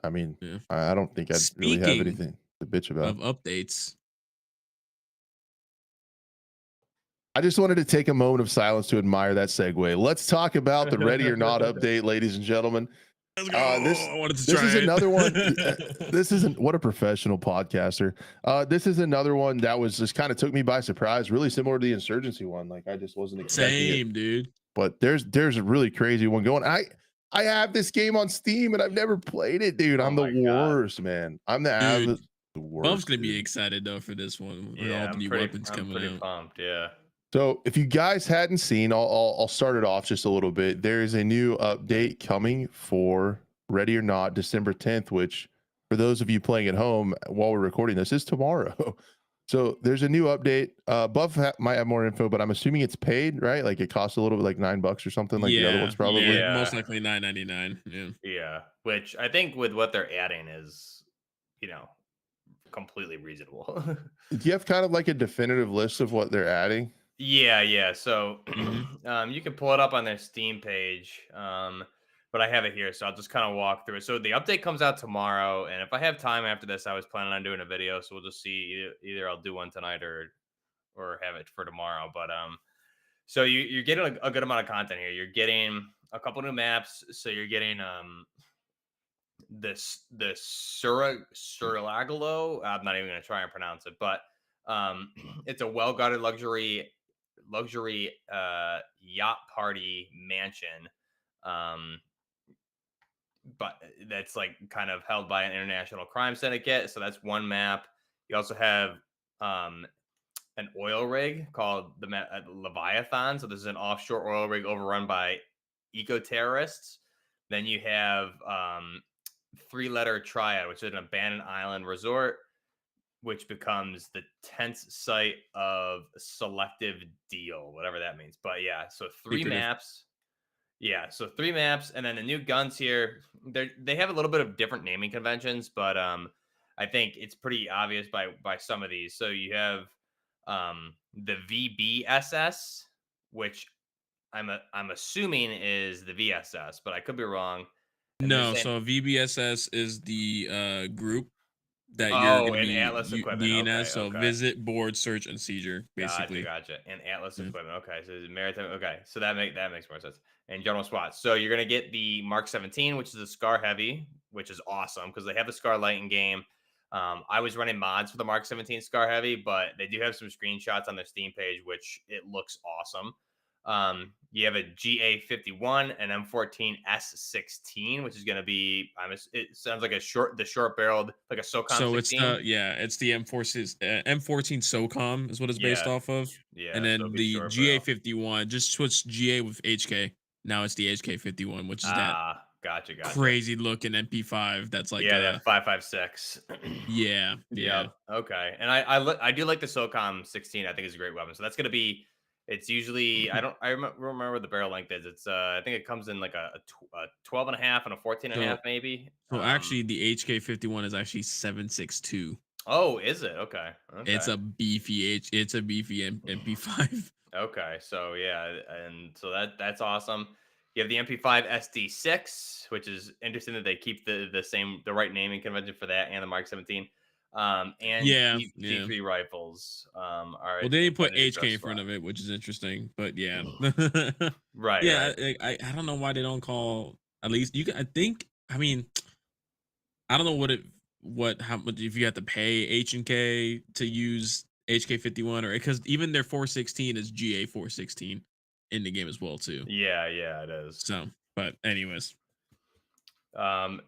I mean, I don't think I'd really have anything to bitch about. Of updates. I just wanted to take a moment of silence to admire that segue. Let's talk about the Ready or Not update, ladies and gentlemen. Let's go. I wanted to try is it. another one. This isn't what a professional podcaster. This is another one that was just kind of took me by surprise. Really similar to the Insurgency one. Like I just wasn't expecting it. Dude. But there's a really crazy one going. I have this game on Steam and I've never played it, dude. I'm the worst, man. I'm the worst. Bub's gonna be excited though for this one. With all the new weapons coming out. Pumped, yeah. So if you guys hadn't seen, I'll start it off just a little bit. There is a new update coming for Ready or Not December 10th, which for those of you playing at home while we're recording this is tomorrow. So there's a new update. Might have more info, but I'm assuming it's paid, right? Like it costs a little bit, like $9 or something, like the other Yeah, ones yeah, probably. most Yeah. likely 9.99. Yeah. Yeah. Which I think with what they're adding is, you know, completely reasonable. Do you have kind of like a definitive list of what they're adding? Yeah, yeah. So Mhm. you can pull it up on their Steam page. But I have it here, so I'll just kind of walk through it. So the update comes out tomorrow, and if I have time after this, I was planning on doing a video, so we'll just see. Either I'll do one tonight or have it for tomorrow. But so you're getting a good amount of content here. You're getting a couple new maps. So you're getting the Surlagalo. I'm not even gonna try and pronounce it, but it's a well guarded luxury yacht party mansion. Um, but that's like kind of held by an international crime syndicate. So that's one map. You also have um an oil rig called the Leviathan. So this is an offshore oil rig overrun by eco terrorists. Then you have three-letter triad, which is an abandoned island resort, which becomes the tense site of selective deal, whatever that means. But yeah, so three Secretive. maps. Yeah, so three maps, and then the new guns here. They have a little bit of different naming conventions, but I think it's pretty obvious by some of these. So you have the VBSS, which I'm assuming is the VSS, but I could be wrong. And they're No, saying, so VBSS is the group that you're oh, gonna and be Atlas equipment. being Okay, as. So okay. visit, board, search, and seizure, Gotcha, basically. gotcha. And Atlas Mm. equipment. Okay, so it's maritime. Okay, so that makes more sense. And general SWAT. So you're gonna get the Mark 17, which is a Scar Heavy, which is awesome because they have the Scar Light in game. I was running mods for the Mark 17 Scar Heavy, but they do have some screenshots on their Steam page, which it looks awesome. You have a GA51 and M14 S16, which is going to be. It sounds like the short barreled, like a SOCOM So it's 16. it's the M14 SOCOM is what it's based Yeah, off of, and yeah. So it'll then be the short barrel. GA51 just switched GA with HK. Now it's the HK51, which is that Ah, gotcha, gotcha. crazy looking MP5. That's like Yeah, that 5.56. yeah, yeah. Yep. Okay. And I do like the SOCOM 16. I think is a great weapon. So that's gonna be. It's usually I don't remember what the barrel length is. It's I think it comes in like a 12 and a half and a 14 and a half So maybe. actually the HK51 is actually 7.62. Oh, is it? Okay. It's Okay. a it's a beefy MP5. Okay. So yeah, and so that's awesome. You have the MP5 SD6, which is interesting that they keep the right naming convention for that and the Mark 17. And Yeah, yeah. G3 rifles are Well, they didn't put intended to HK address in front SWAT. of it, which is interesting. But yeah, Right, yeah. right. I don't know why they don't call at least you. I think. I mean, I don't know how much if you have to pay H&K to use HK51 or because even their 416 is GA 416 in the game as well too. Yeah, yeah, it is. So, but anyways, Um,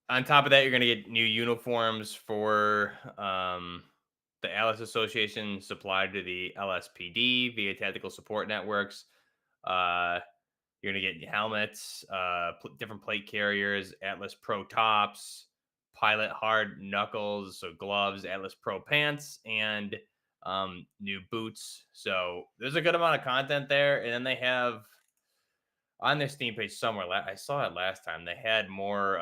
on top of that, you're gonna get new uniforms for the Alice Association supplied to the LSPD via Tactical Support Networks. Uh, you're gonna get helmets, different plate carriers, Atlas Pro tops, Pilot hard knuckles, so gloves, Atlas Pro pants, and new boots. So there's a good amount of content there, and then they have on their Steam page somewhere. I saw it last time. They had more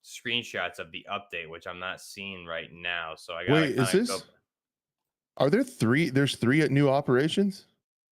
screenshots of the update, which I'm not seeing right now. So I gotta Wait, is kind of go. this? Are there three? There's three new operations.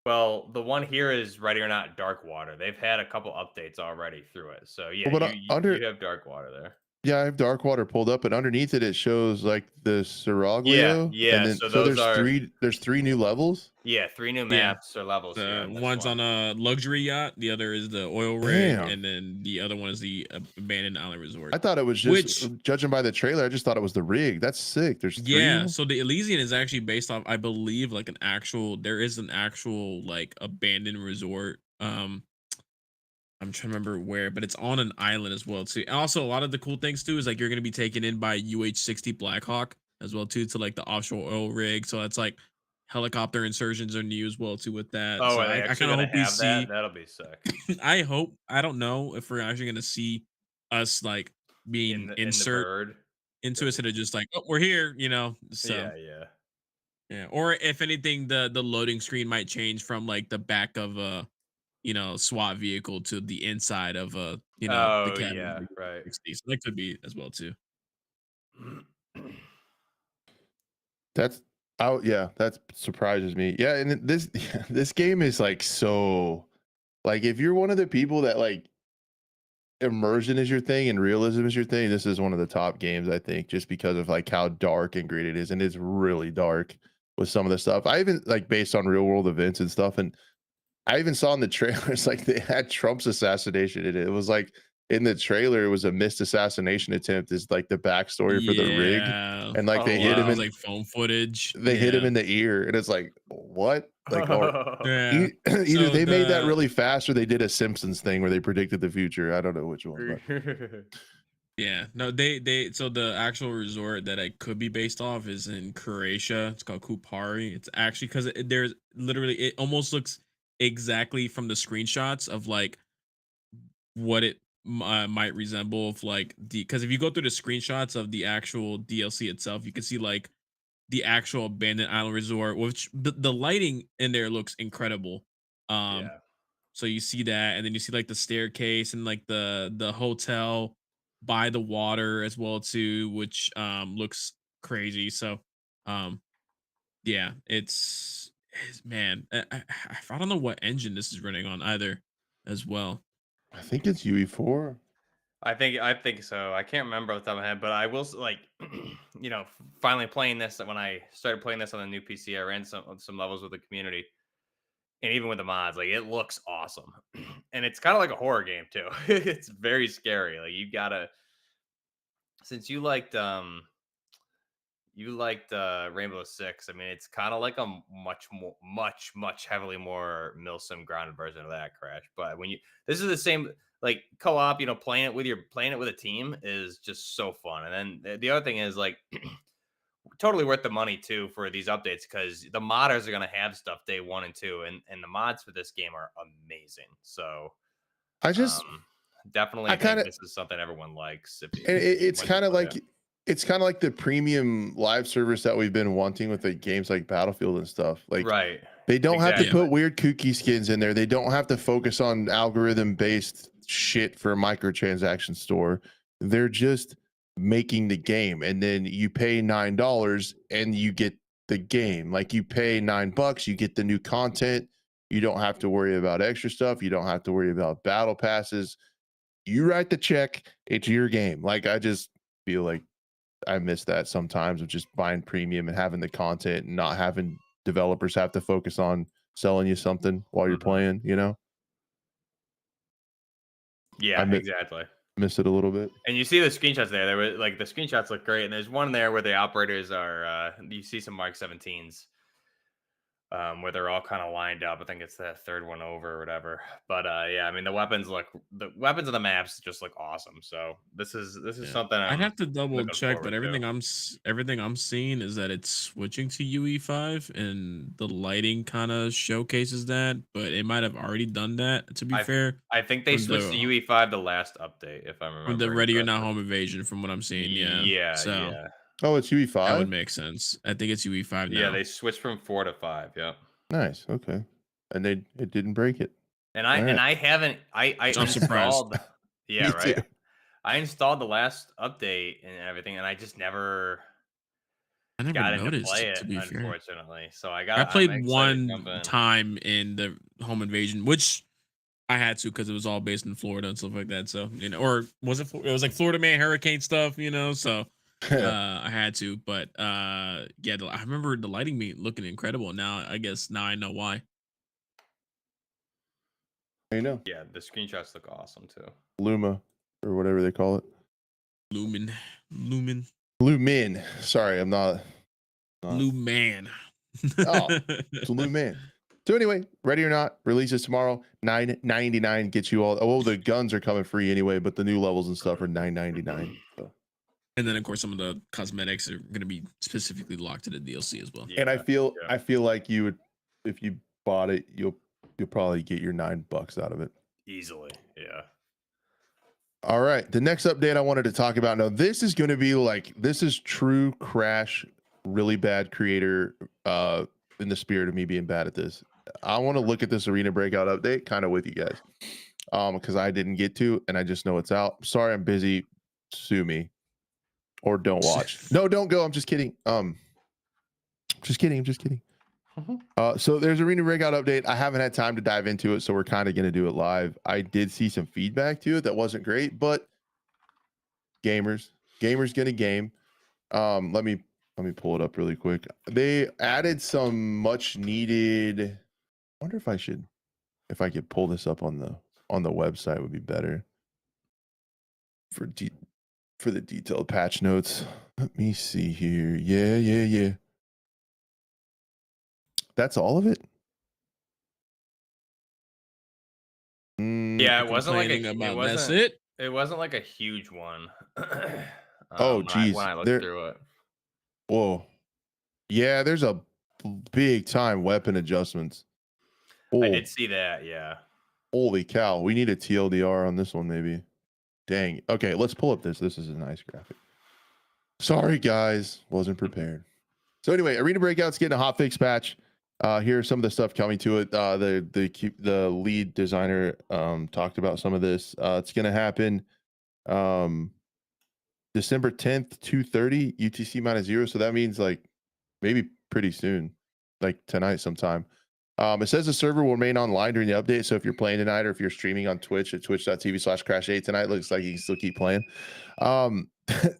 Well, the one here is Ready or Not Dark Water. They've had a couple updates already through it. So yeah, Well, but you have Dark Water there. yeah, I have Darkwater pulled up, and underneath it, it shows like the Yeah, Seraglio, and yeah. then So so those are there's three new levels. three new yeah. maps or levels here The on this one's one. on a luxury yacht, the other is the oil rig, Damn, and then the other one is the abandoned island resort. I thought it was just Which, judging by the trailer. I just thought it was the rig. That's sick. There's three of yeah, them. so the Elysian is actually based off, I believe, like there is an actual like abandoned resort. I'm trying to remember where, but it's on an island as well too. And also, a lot of the cool things too is like you're gonna be taken in by UH-60 Blackhawk as well too to like the offshore oil rig. So that's like helicopter insertions are new as well too with that. Oh, So are they I actually kind of gonna hope we have that? see. That'll be sick. I hope. I don't know if we're actually gonna see us like being In the insert bird. into it The- instead of just like, oh, we're here, you know. So Yeah, yeah. Yeah, or if anything, the loading screen might change from like the back of a SWAT vehicle to the inside of a the Oh cabin of yeah, the right. 60. So that could be as well too. That's oh yeah, that surprises me. Yeah, and this this game is like so like if you're one of the people that like immersion is your thing and realism is your thing, this is one of the top games I think, just because of like how dark and gritty it is, and it's really dark with some of the stuff. I even like based on real world events and stuff, and I even saw in the trailers like they had Trump's assassination in it. It was like in the trailer, it was a missed assassination attempt, is like the backstory for the rig, Yeah. and like Oh they hit Yeah, him it was in like phone footage. they hit him Yeah. in the ear, and it's like what like or Yeah. either So they made that the really fast or they did a Simpsons thing where they predicted the future. I don't know which one, but Yeah, no, they so the actual resort that it could be based off is in Croatia. It's called Kupari. It's actually because there's literally it almost looks exactly from the screenshots of like what it might resemble of like the because if you go through the screenshots of the actual DLC itself, you can see like the actual abandoned island resort, which the lighting in there looks incredible. Um, yeah. so you see that, and then you see like the staircase and like the hotel by the water as well too, which looks crazy. So um yeah, it's man, I don't know what engine this is running on either as well. I think it's UE4. I think so. I can't remember off the top of my head, but I will like, finally playing this. When I started playing this on the new PC, I ran some levels with the community, and even with the mods, like it looks awesome, and it's kind of like a horror game too. It's very scary. Like you gotta, since you liked Rainbow Six. I mean, it's kind of like a much heavily more milsim grounded version of that, Crash. But this is the same like co-op. Playing it with a team is just so fun. And then the other thing is like totally worth the money too for these updates because the modders are gonna have stuff day 1 and 2, and the mods for this game are amazing. So I just um, definitely I kind think of this is something everyone likes if and you it's when you kind of play it. like the premium live service that we've been wanting with the games like Battlefield and stuff. Like Right. they don't have to Yeah. Exactly. put weird kooky skins in there. They don't have to focus on algorithm based shit for a microtransaction store. They're just making the game, and then you pay $9 and you get the game. Like you pay $9, you get the new content. You don't have to worry about extra stuff. You don't have to worry about battle passes. You write the check, it's your game. Like I just feel like I miss that sometimes of just buying premium and having the content and not having developers have to focus on selling you something while you're Mhm. playing, you know? I Yeah, exactly. miss it a little bit. And you see the screenshots there. There were like the screenshots look great, and there's one there where the operators are. You see some Mark 17s, where they're all kind of lined up. I think it's the third one over or whatever. But yeah, I mean the weapons of the maps just look awesome. So this is Yeah. something I'd I'm have to double looking check, but forward to. everything I'm seeing is that it's switching to UE5 and the lighting kind of showcases that, but it might have already done that to be I fair I think they from switched to UE5 the last update, if I'm from the remembering Ready or Not correctly. Home Invasion from what I'm seeing, yeah. Yeah, So yeah, Oh, it's that would UE5? make sense. I think it's UE5 yeah. now. They switched from 4 to 5. Yep. Nice. Okay. And it didn't break it. And I All and right. I haven't I I'm surprised. installed. Yeah, Me too. right. I installed the last update and everything, and I just never I never got into noticed, play to it, be fair. unfortunately. So I I'm played excited to one jump in. time in the Home Invasion, which I had to because it was all based in Florida and stuff like that. So or was it? It was like Florida Man hurricane stuff, So I had to, but yeah, I remember the lighting me looking incredible. Now I guess now I know why. you know, Yeah, the screenshots look awesome too. Luma or whatever they call it. Lumen, Lumen, Lumin. Sorry, I'm not. Luman. Oh, it's Lumin. So anyway, Ready or Not releases tomorrow. $9.99 gets you all. Oh, the guns are coming free anyway, but the new levels and stuff are $9.99. So. And then of course some of the cosmetics are going to be specifically locked to the DLC as well. Yeah, And I feel yeah. like you would, if you bought it, you'll probably get your $9 out of it. Easily. Yeah. All right. The next update I wanted to talk about. Now, this is going to be like, this is true Crash really bad creator in the spirit of me being bad at this. I want to look at this arena breakout update kind of with you guys. Because I didn't get to, and I just know it's out. Sorry, I'm busy. Sue me. Or don't watch. No, don't go. I'm just kidding. Just kidding. I'm just kidding. So there's arena breakout update. I haven't had time to dive into it, so we're kind of going to do it live. I did see some feedback to it that wasn't great, but gamers gonna game. Let me pull it up really quick. They added some much needed. I wonder if I could pull this up on the website would be better for the detailed patch notes. Let me see here. Yeah. That's all of it. Yeah, it wasn't like that's it. It wasn't like a huge one. Oh, geez. When I looked through it. Whoa. Yeah, there's a big time weapon adjustments. Oh, I did see that, yeah. Holy cow. We need a TLDR on this one, maybe. Dang. Okay, let's pull up this. This is a nice graphic. Sorry, guys. Wasn't prepared. So anyway, Arena Breakout's getting a hotfix patch. Here's some of the stuff coming to it. The lead designer talked about some of this. It's going to happen December 10th, 2:30 UTC -0. So that means like maybe pretty soon, like tonight sometime. It says the server will remain online during the update. So if you're playing tonight or if you're streaming on Twitch at twitch.tv/crash8 tonight, looks like you can still keep playing.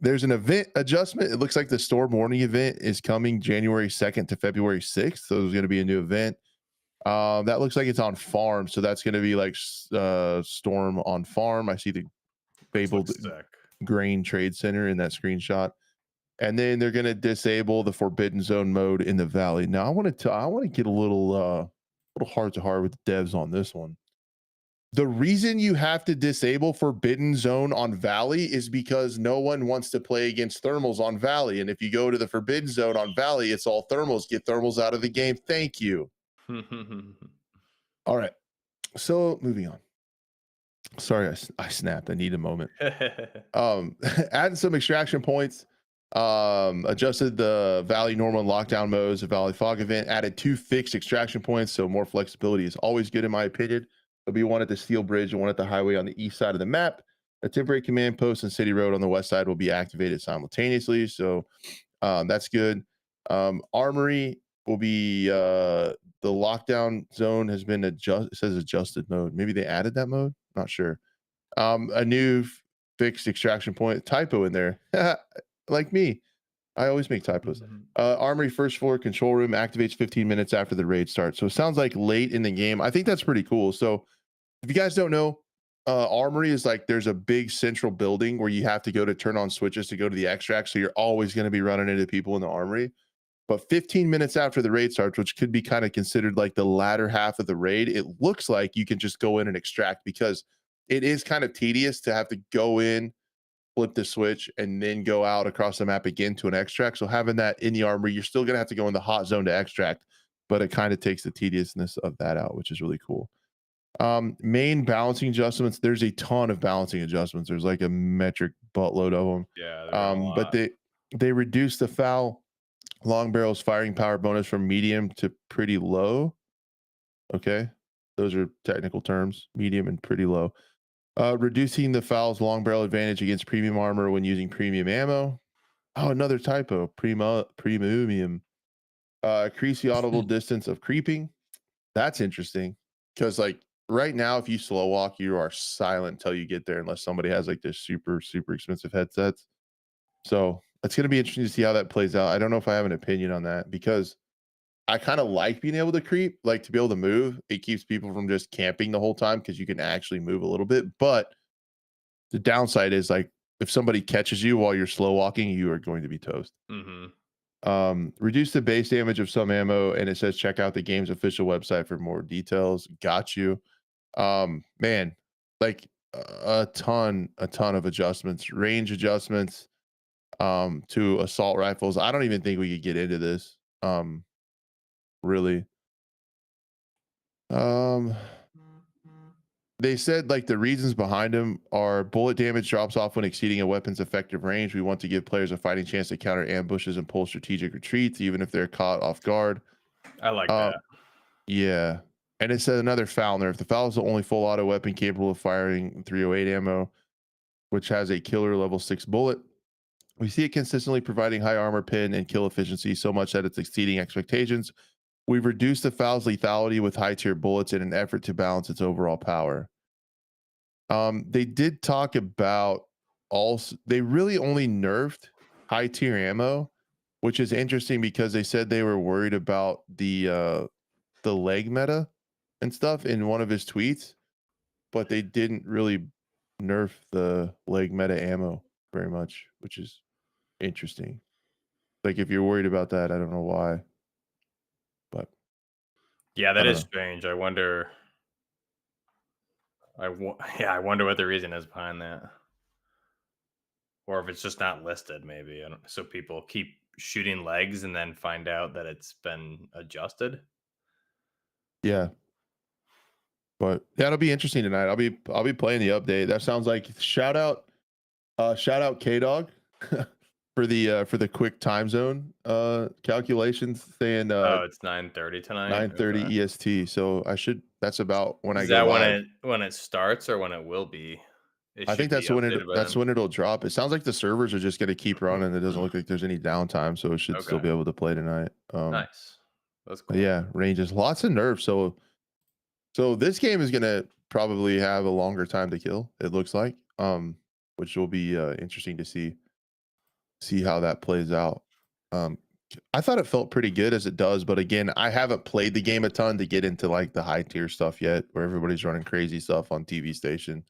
There's an event adjustment. It looks like the Storm Warning event is coming January 2nd to February 6th. So there's going to be a new event. That looks like it's on farm. So that's going to be like Storm on farm. I see the fabled grain trade center in that screenshot. And then they're going to disable the Forbidden Zone mode in the Valley. Now I want to get a little heart to heart with the devs on this one. The reason you have to disable Forbidden Zone on Valley is because no one wants to play against thermals on Valley. And if you go to the Forbidden Zone on Valley, it's all thermals. Get thermals out of the game. Thank you. All right. So moving on. Sorry, I snapped. I need a moment. Adding some extraction points. Adjusted the Valley normal and lockdown modes of Valley Fog event. Added 2 fixed extraction points. So more flexibility is always good in my opinion. There'll be one at the Steel Bridge and one at the highway on the east side of the map. A temporary command post and City Road on the west side will be activated simultaneously. So that's good. Armory will be the lockdown zone has been adjusted. It says adjusted mode. Maybe they added that mode. Not sure. A new fixed extraction point typo in there. Like me. I always make typos. Armory first floor control room activates 15 minutes after the raid starts. So it sounds like late in the game. I think that's pretty cool. So if you guys don't know, Armory is like there's a big central building where you have to go to turn on switches to go to the extract. So you're always going to be running into people in the Armory. But 15 minutes after the raid starts, which could be kind of considered like the latter half of the raid, it looks like you can just go in and extract because it is kind of tedious to have to go in, flip the switch, and then go out across the map again to an extract. So having that in the Armory, you're still going to have to go in the hot zone to extract, but it kind of takes the tediousness of that out, which is really cool. Main balancing adjustments. There's a ton of balancing adjustments. There's like a metric buttload of them. Yeah. But they reduced the foul long barrels firing power bonus from medium to pretty low. Okay. Those are technical terms, medium and pretty low. Reducing the foul's long barrel advantage against premium armor when using premium ammo. Oh, another typo. Premium. Increase the audible distance of creeping. That's interesting because like right now, if you slow walk, you are silent until you get there, unless somebody has like this super expensive headsets. So it's going to be interesting to see how that plays out. I don't know if I have an opinion on that because I kind of like being able to creep, like to be able to move. It keeps people from just camping the whole time because you can actually move a little bit. But the downside is like if somebody catches you while you're slow walking, you are going to be toast. Reduce the base damage of some ammo, and it says check out the game's official website for more details. Got you. Man, like a ton of adjustments, range adjustments to assault rifles. I don't even think we could get into this. Really. they said like the reasons behind them are bullet damage drops off when exceeding a weapon's effective range. We want to give players a fighting chance to counter ambushes and pull strategic retreats, even if they're caught off guard. I like Uh, that. yeah. And it said another foul nerf. The foul is the only full auto weapon capable of firing 308 ammo, which has a killer level 6 bullet. We see it consistently providing high armor pin and kill efficiency so much that it's exceeding expectations. We've reduced the foul's lethality with high tier bullets in an effort to balance its overall power. They did talk about also they really only nerfed high tier ammo, which is interesting because they said they were worried about the leg meta and stuff in one of his tweets, but they didn't really nerf the leg meta ammo very much, which is interesting. Like if you're worried about that, I don't know why, but Yeah, I that don't is know. strange. I wonder. Yeah, I wonder what the reason is behind that, or if it's just not listed. Maybe I don't, so people keep shooting legs and then find out that it's been adjusted. Yeah, but that'll be interesting tonight. I'll be playing the update. That sounds like shout out K Dog for the quick time zone calculations saying Oh, it's 9:30 tonight. 9:30 Okay. EST. So that's about when I Is go that live. when it starts or when it will be? It I think should be updated by that's then. when it'll drop. It sounds like the servers are just going to keep running. It doesn't look like there's any downtime, so it should still Okay, be able to play tonight. nice. That's But cool. yeah, ranges lots of nerfs. So this game is going to probably have a longer time to kill. It looks like, which will be interesting to see how that plays out. Um, I thought it felt pretty good as it does, but again, I haven't played the game a ton to get into like the high tier stuff yet, where everybody's running crazy stuff on TV station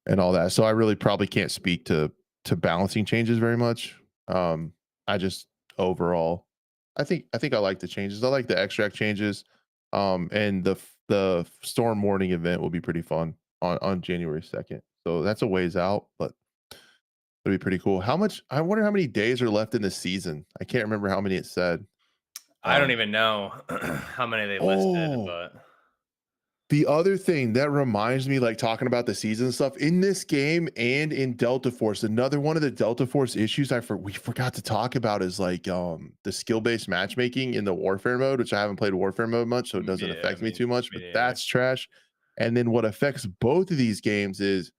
and all that. So I really probably can't speak to balancing changes very much. I just overall, I think I like the changes. I like the extract changes, and the storm warning event will be pretty fun on January 2nd. So that's a ways out, but it'll be pretty cool. How much? I wonder how many days are left in the season. I can't remember how many it said. I don't Um, even know how many they listed, oh, but the other thing that reminds me, like talking about the season stuff in this game and in Delta Force, another one of the Delta Force issues we forgot to talk about is like the skill based matchmaking in the warfare mode, which I haven't played warfare mode much, so it doesn't yeah, affect me too much. me But neither. that's trash. And then what affects both of these games is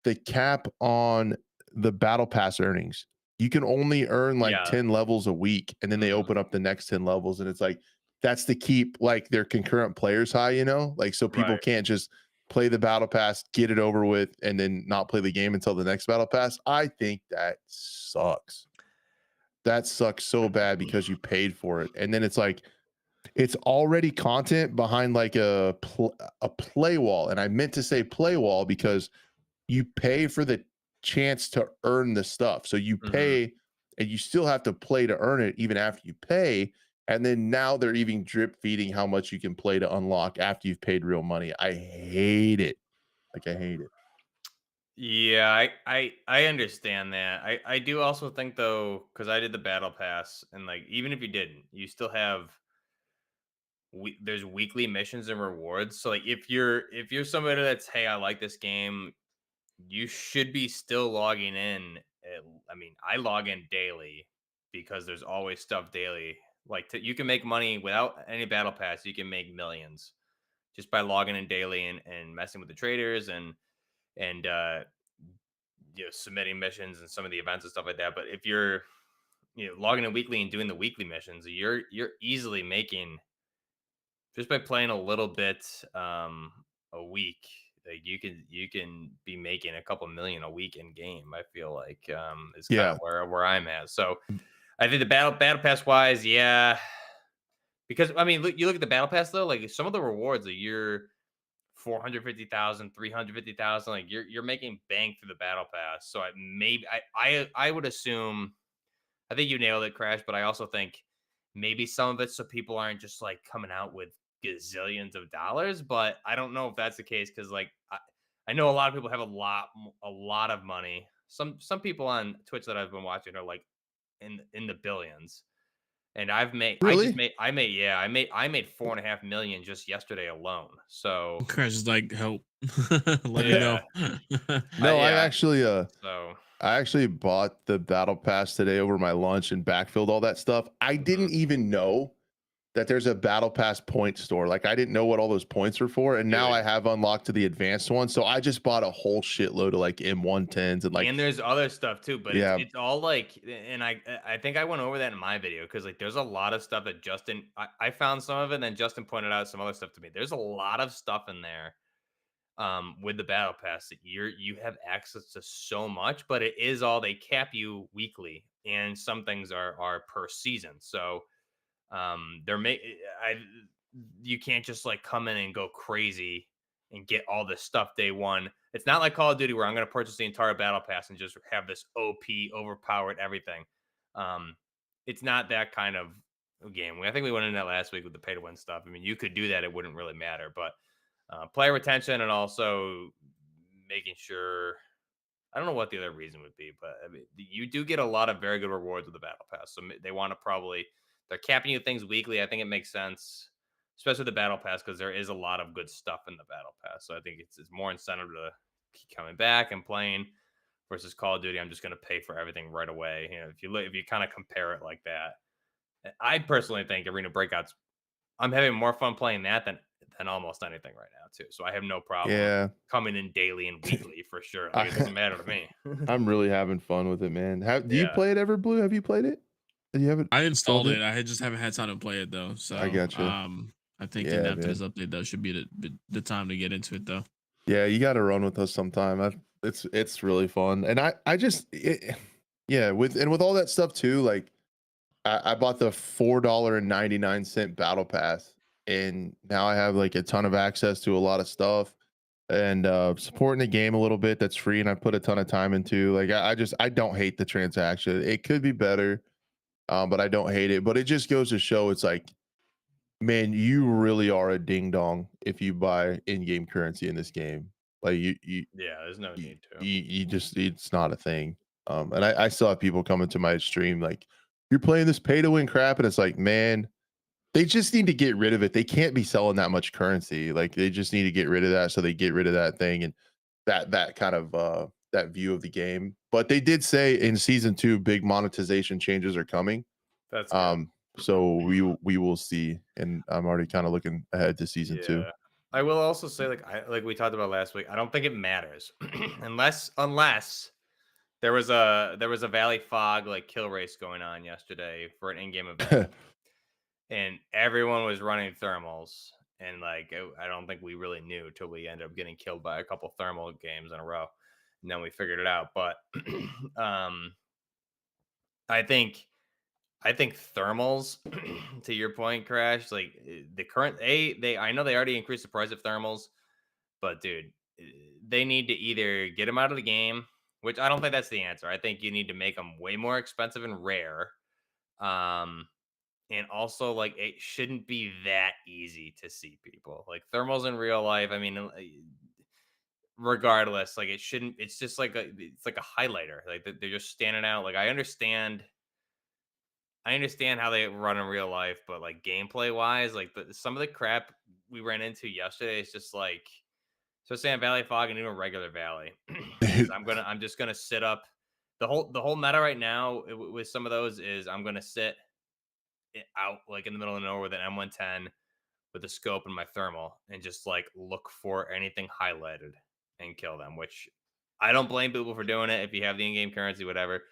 the cap on the battle pass earnings. You can only earn like Yeah. 10 levels a week, and then they Mhm. open up the next 10 levels. And it's like that's to keep like their concurrent players high, like so people Right. can't just play the battle pass, get it over with, and then not play the game until the next battle pass. I think that sucks. That sucks so bad because you paid for it. And then it's like it's already content behind like a play wall. And I meant to say play wall because you pay for the chance to earn the stuff. So you Mhm. pay and you still have to play to earn it even after you pay. And then now they're even drip feeding how much you can play to unlock after you've paid real money. I hate it. Like I hate it. Yeah, I understand that. I do also think though, because I did the battle pass, and like even if you didn't, you still have there's weekly missions and rewards. So like if you're somebody that's, hey, I like this game, you should be still logging in. I mean, I log in daily because there's always stuff daily. Like you can make money without any battle pass. You can make millions just by logging in daily and messing with the traders and submitting missions and some of the events and stuff like that. But if you're logging in weekly and doing the weekly missions, you're easily making, just by playing a little bit a week, like you can be making a couple million a week in game. I feel like is kind of Yeah. where I'm at. So I think the battle pass wise, yeah, because I mean, you look at the battle pass though, like some of the rewards, like you're 450,000, 350,000, like you're making bank through the battle pass. So I would assume, I think you nailed it, Crash, but I also think maybe some of it so people aren't just like coming out with gazillions of dollars. But I don't know if that's the case because like I know a lot of people have a lot of money. Some people on Twitch that I've been watching are like in the billions. And I Really? made 4.5 million just yesterday alone. So Crash is like, help. Let me know. yeah, No, yeah. So I actually bought the battle pass today over my lunch and backfilled all that stuff. I mhm. didn't even know that there's a battle pass point store. Like I didn't know what all those points were for, and now Dude, I have unlocked to the advanced one. So I just bought a whole shitload of like M110s and like and there's other stuff too, but it's yeah. it's all like, and I think I went over that in my video because like there's a lot of stuff that I found some of it, and then Justin pointed out some other stuff to me. There's a lot of stuff in there with the battle pass that you have access to so much, but it is all, they cap you weekly, and some things are per season. So they're make I you can't just like come in and go crazy and get all this stuff day one. It's not like Call of Duty where I'm going to purchase the entire battle pass and just have this OP overpowered everything. Um, it's not that kind of game. I think we went into that last week with the pay to win stuff. I mean, you could do that; it wouldn't really matter. But player retention and also making sure. I don't know what the other reason would be, but I mean, you do get a lot of very good rewards with the battle pass. So they want to probably, they're capping you things weekly. I think it makes sense, especially the battle pass, because there is a lot of good stuff in the battle pass. So I think it's more incentive to keep coming back and playing versus Call of Duty. I'm just going to pay for everything right away. You know, if you kind of compare it like that, I personally think Arena Breakouts, I'm having more fun playing that than almost anything right now too. So I have no problem Yeah. coming in daily and weekly for sure. Like it I, doesn't matter to me. I'm really having fun with it, man. Do you Yeah. play it ever, Blue? Have you played it? You haven't I installed installed it? it. I just haven't had time to play it though. I So gotcha. I think Yeah, after this man. update, that should be the time to get into it though. Yeah, you got to run with us sometime. It's really fun, and yeah, with all that stuff too. Like I bought the $4.99 battle pass, and now I have like a ton of access to a lot of stuff, and supporting the game a little bit that's free, and I put a ton of time into. Like I don't hate the transaction. It could be better, but I don't hate it. But it just goes to show it's like, man, you really are a ding dong if you buy in-game currency in this game. Like Yeah, there's no you, need to. you just, it's not a thing. And I still have people coming to my stream like, you're playing this pay to win crap, and it's like, man, they just need to get rid of it. They can't be selling that much currency. Like they just need to get rid of that. So they get rid of that thing and that kind of that view of the game. But they did say in season 2, big monetization changes are coming. That's good. Um, so we will see, and I'm already kind of looking ahead to season 2. Yeah. I will also say, like we talked about last week, I don't think it matters unless there was a Valley Fog like kill race going on yesterday for an in-game event, and everyone was running thermals, and like I don't think we really knew till we ended up getting killed by a couple thermal games in a row, and then we figured it out. But um, I think I think thermals, to your point, Crash, like the current they I know they already increased the price of thermals, but dude, they need to either get them out of the game, which I don't think that's the answer. I think you need to make them way more expensive and rare. Um, and also like it shouldn't be that easy to see people. Like thermals in real life, I mean, regardless, like it shouldn't, it's just like it's like a highlighter. Like they're just standing out. Like I understand how they run in real life, but like gameplay wise, like some of the crap we ran into yesterday is just like, so say Valley Fog and even a regular Valley, is I'm just gonna sit up. The whole meta right now with some of those is I'm gonna sit out like in the middle of nowhere with an M110 with a scope and my thermal and just like look for anything highlighted and kill them. Which I don't blame people for doing it if you have the in-game currency, whatever.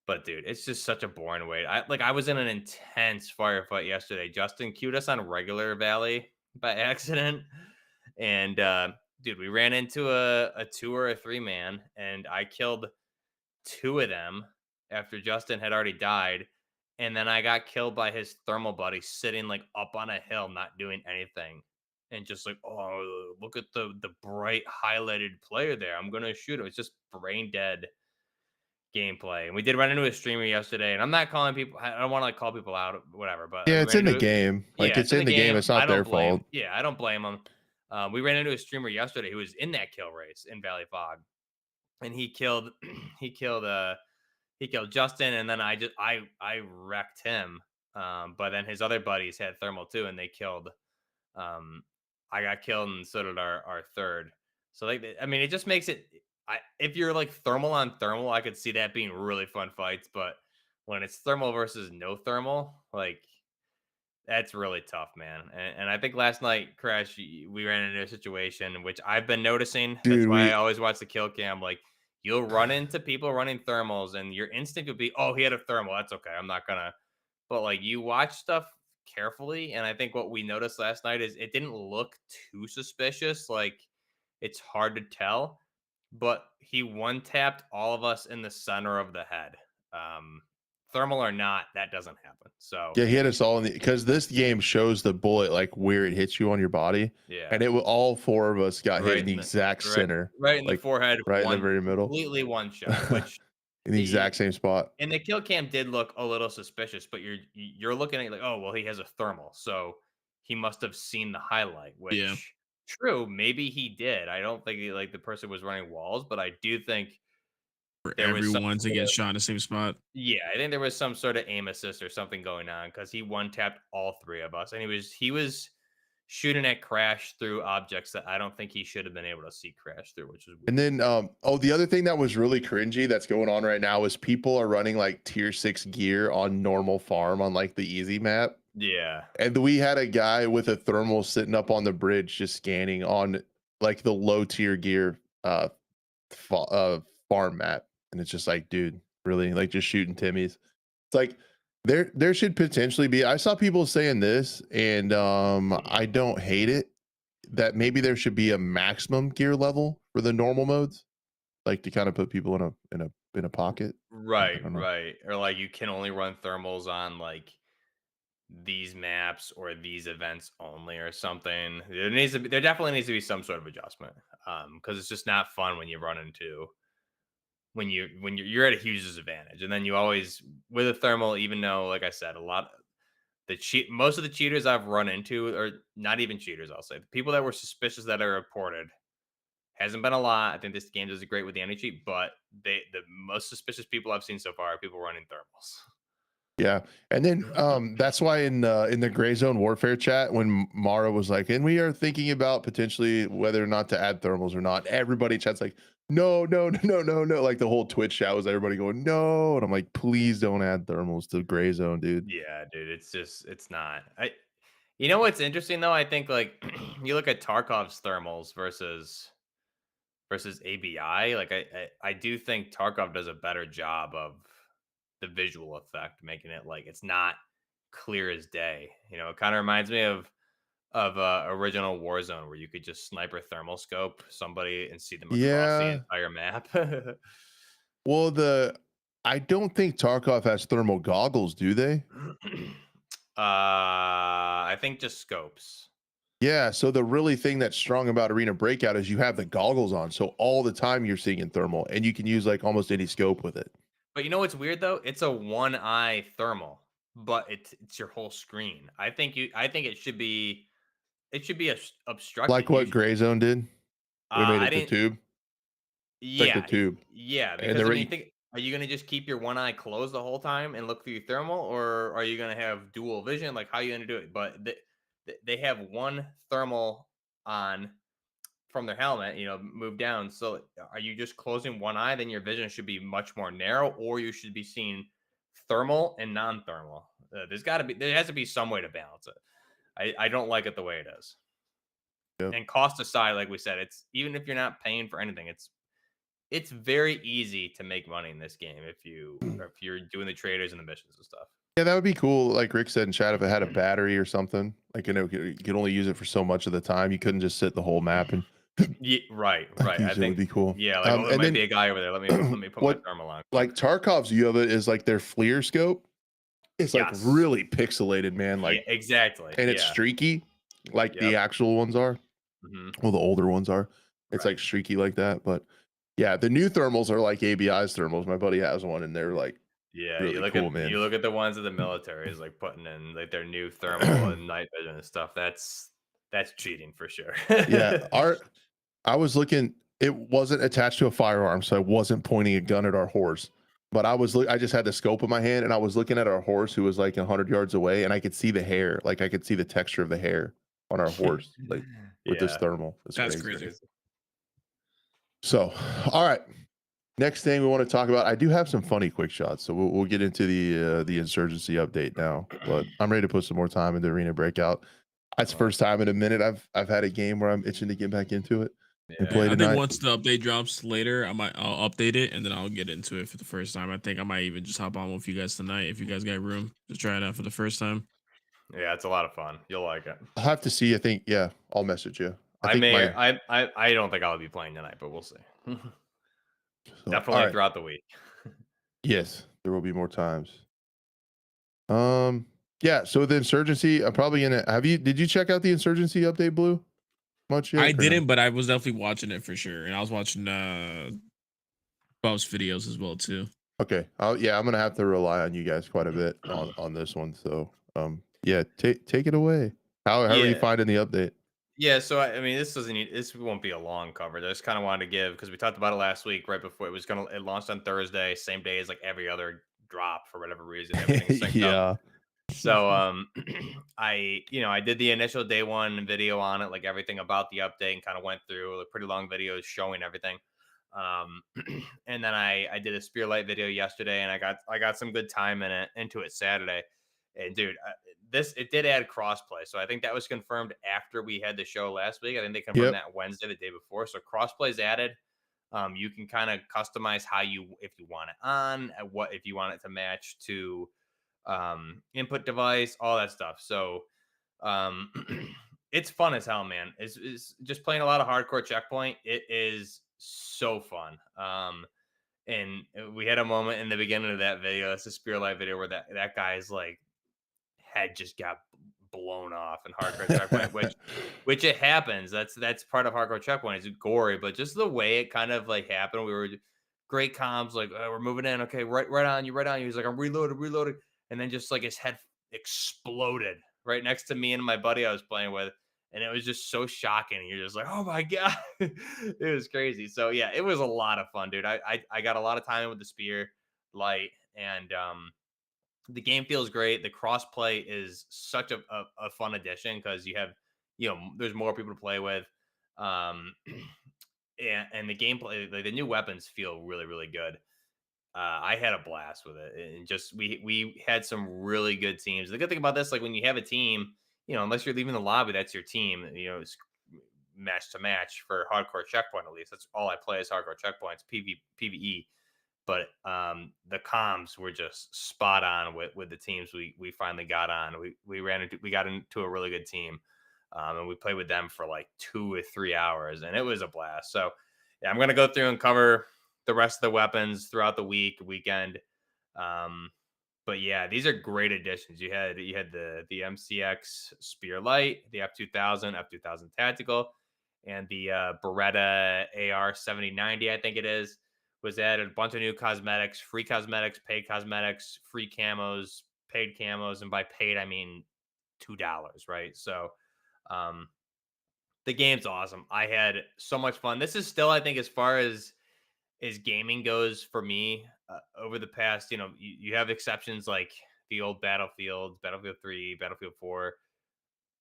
But dude, it's just such a boring way. I was in an intense firefight yesterday. Justin queued us on regular Valley by accident. And dude, we ran into a 2 or a 3 man, and I killed 2 of them after Justin had already died. And then I got killed by his thermal buddy sitting like up on a hill, not doing anything. And just like, oh, look at the bright highlighted player there. I'm gonna shoot him. It's just brain dead gameplay. And we did run into a streamer yesterday, and I'm not calling people. I don't want to like call people out, whatever. But Yeah, we it's ran in the into, game. Like yeah, it's it's in in the the game. game. It's I not don't their blame. fault. Yeah, I don't blame him. We ran into a streamer yesterday who was in that kill race in Valley Fog, and he killed he killed Justin, and then I wrecked him. But then his other buddies had thermal too, and they killed. I got killed, and so did our third. So like, I mean, it just makes it. If you're like thermal on thermal, I could see that being really fun fights. But when it's thermal versus no thermal, like that's really tough, man. And I think last night, Crash, we ran into a situation in which I've been noticing. That's Dude, why I we always watch the kill cam. Like, you'll run into people running thermals, and your instinct would be, "Oh, he had a thermal. That's okay. I'm not gonna." But like, you watch stuff carefully, and I think what we noticed last night is it didn't look too suspicious. Like, it's hard to tell, but he one tapped all of us in the center of the head. Um, Thermal or not, that doesn't happen. So yeah, he had us all in the because this game shows the bullet like where it hits you on your body, yeah. and all four of us got hit Right in the in the exact right center, right in the like forehead, right in the one very middle, completely one shot, which in the y exact same spot. and the kill cam did look a little suspicious, but you're looking at it like, "Oh, well, he has a thermal, so he must have seen the highlight," Yeah. which true, maybe he did. I don't think like the person was running walls, but I do think For there was some everyone to sort get of shot in the same spot. yeah, I think there was some sort of aim assist or something going on because he one tapped all three of us, and he was shooting at Crash through objects that I don't think he should have been able to see Crash through, which is And weird. then, the other thing that was really cringy that's going on right now is people are running like tier 6 gear on normal farm on like the easy map. Yeah. And we had a guy with a thermal sitting up on the bridge just scanning on like the low tier gear farm map. And it's just like, dude, really like just shooting Timmy's. It's like there should potentially be, I saw people saying this, and I don't hate it, that maybe there should be a maximum gear level for the normal modes, like to kind of put people in a pocket. I Right, don't know. right. Or like you can only run thermals on like these maps or these events only or something. There definitely needs to be some sort of adjustment. Because it's just not fun when you run into when you're at a huge disadvantage. And then you always with a thermal, even though, like I said, a lot most of the cheaters I've run into are not even cheaters, I'll say. The people that were suspicious that are reported hasn't been a lot. I think this game does it great with the anti-cheat, but the most suspicious people I've seen so far are people running thermals. Yeah, and then that's why in the gray zone warfare chat, when Mara was like, and we are thinking about potentially whether or not to add thermals or not, everybody chat's like, no, no, no, no, no, no. Like the whole Twitch chat was everybody going, no, and I'm like, please don't add thermals to gray zone, dude. Yeah, dude, it's not. You know what's interesting though? I think like you look at Tarkov's thermals versus ABI. Like I do think Tarkov does a better job of the visual effect, making it like it's not clear as day. You know, it kind of reminds me of original Warzone where you could just sniper thermal scope somebody and see them across the Yeah, entire map. well, I don't think Tarkov has thermal goggles, do they? I think just scopes. Yeah, so the really thing that's strong about Arena Breakout is you have the goggles on, so all the time you're seeing in thermal, and you can use like almost any scope with it. But you know what's weird though? It's a one eye thermal, but it's your whole screen. I think it should be Like obstructed. what Gray Zone did. We made I it the didn't. tube. It's like the Yeah, tube. yeah. And Because the I mean, re think are you gonna just keep your one eye closed the whole time and look through your thermal, or are you gonna have dual vision? Like how you gonna do it? But they have one thermal on from their helmet, move down. So are you just closing one eye? Then your vision should be much more narrow, or you should be seeing thermal and non-thermal. There has to be some way to balance it. I don't like it the way it is. Yep. And cost aside, like we said, it's even if you're not paying for anything, it's very easy to make money in this game if you're doing the traders and the missions and stuff. Yeah, that would be cool. Like Rick said in chat, if it had a battery or something, like, you could only use it for so much of the time. You couldn't just sit the whole map and Yeah, right, like, right. I use it. Would think be cool. yeah, like oh, there And might then be a guy over there. Let me put my what thermal on quick. like Tarkov's view of it is like their FLIR scope. It's like Yes. really pixelated, man. Yeah, Like, exactly. and it's Yeah. streaky, like the Yep. actual ones are. Hmm. Well, the older ones are. It's Right. like streaky like that. But yeah, the new thermals are like ABI's thermals. My buddy has one, and they're like Yeah, really cool, man. you look at the ones that the military is like putting in like their new thermal and night vision and stuff. That's cheating for sure. Yeah, I was looking. It wasn't attached to a firearm, so I wasn't pointing a gun at our horse. but I just had the scope in my hand and I was looking at our horse who was like 100 yards away, and I could see the hair, like I could see the texture of the hair on our horse, like with this Yeah, thermal. It's That's crazy. crazy. So, all right. Next thing we want to talk about, I do have some funny quick shots, so we'll get into the insurgency update now. But I'm ready to put some more time into Arena Breakout. That's the first time in a minute I've had a game where I'm itching to get back into it and Yeah. play I think tonight. once the update drops later, I'll update it and then I'll get into it for the first time. I think I might even just hop on with you guys tonight if you guys got room to try it out for the first time. Yeah, it's a lot of fun. You'll like it. I'll have to see. I think, yeah, I'll message you. I I think may. my I don't think I'll be playing tonight, but we'll see. so, all Definitely right. throughout the week. Yes, there will be more times. Yeah. So the insurgency, I'm probably gonna. Did you check out the insurgency update, Blue? Much yet? I Or no? didn't, but I was definitely watching it for sure, and I was watching Bob's videos as well too. Okay. Yeah, I'm gonna have to rely on you guys quite a bit on this one. So, yeah, take it away. How are you Yeah. finding the update? Yeah, so I mean, this won't be a long cover. I just kind of wanted to give because we talked about it last week, right before it launched on Thursday, same day as like every other drop for whatever reason. Everything's synced up. Yeah. So I did the initial day one video on it, like everything about the update, and kind of went through a pretty long video showing everything. Um, and then I did a Spearlight video yesterday, and I got some good time into it Saturday. And dude, it did add crossplay, so I think that was confirmed after we had the show last week. I think they confirmed Yep. that Wednesday, the day before. So crossplay's added. You can kind of customize if you want it on, what if you want it to match to input device, all that stuff. So um it's fun as hell, man. It's just playing a lot of hardcore checkpoint. It is so fun. And we had a moment in the beginning of that video, it's a Spearlight video, where that guy's like head just got blown off in hardcore checkpoint, which it happens. That's part of hardcore checkpoint. It's gory, but just the way it kind of like happened, we were great comms, like, oh, we're moving in, okay, right on you, right on you. He's like, I'm reloaded, and then just like his head exploded right next to me and my buddy I was playing with, and it was just so shocking. You're just like, oh my god, it was crazy. So yeah, it was a lot of fun, dude. I got a lot of time with the spear light, and the game feels great. The crossplay is such a fun addition because you have, there's more people to play with. And the gameplay, like the new weapons feel really, really good. I had a blast with it, and just we had some really good teams. The good thing about this, like when you have a team, unless you're leaving the lobby, that's your team. It's match to match for hardcore checkpoint. At least that's all I play is hardcore checkpoints, PvE. But the comms were just spot on with the teams we finally got on. We got into a really good team, and we played with them for like 2 or 3 hours, and it was a blast. So yeah, I'm gonna go through and cover the rest of the weapons throughout the weekend. But yeah, these are great additions. You had the MCX Spear Light, the F2000 Tactical, and the Beretta AR 7090, I think it is, was added. A bunch of new cosmetics, free cosmetics, paid cosmetics, free camos, paid camos, and by paid I mean $2, right? So the game's awesome. I had so much fun. This is still, I think, as far as gaming goes for me, over the past, you have exceptions like the old Battlefield 3, Battlefield 4,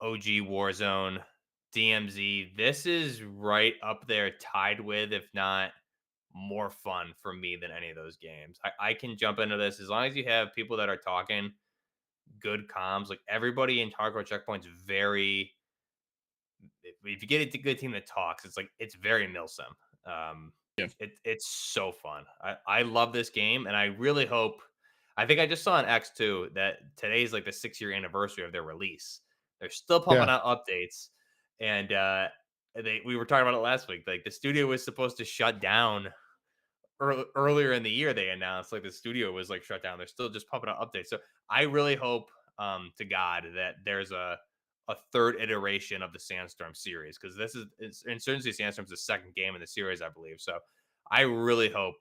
OG Warzone, DMZ. This is right up there, tied with, if not more fun for me than any of those games. I can jump into this as long as you have people that are talking good comms. Like everybody in hardcore checkpoints, very. If you get a good team that talks, it's very milsim. Yeah. It's so fun. I love this game, and I really hope. I think I just saw on X2 that today's like the 6-year anniversary of their release. They're still pumping out updates, and we were talking about it last week. Like the studio was supposed to shut down earlier in the year. They announced like the studio was like shut down. They're still just pumping out updates. So I really hope to God that there's a third iteration of the Sandstorm series, because Insurgency Sandstorm is the second game in the series, I believe. So I really hope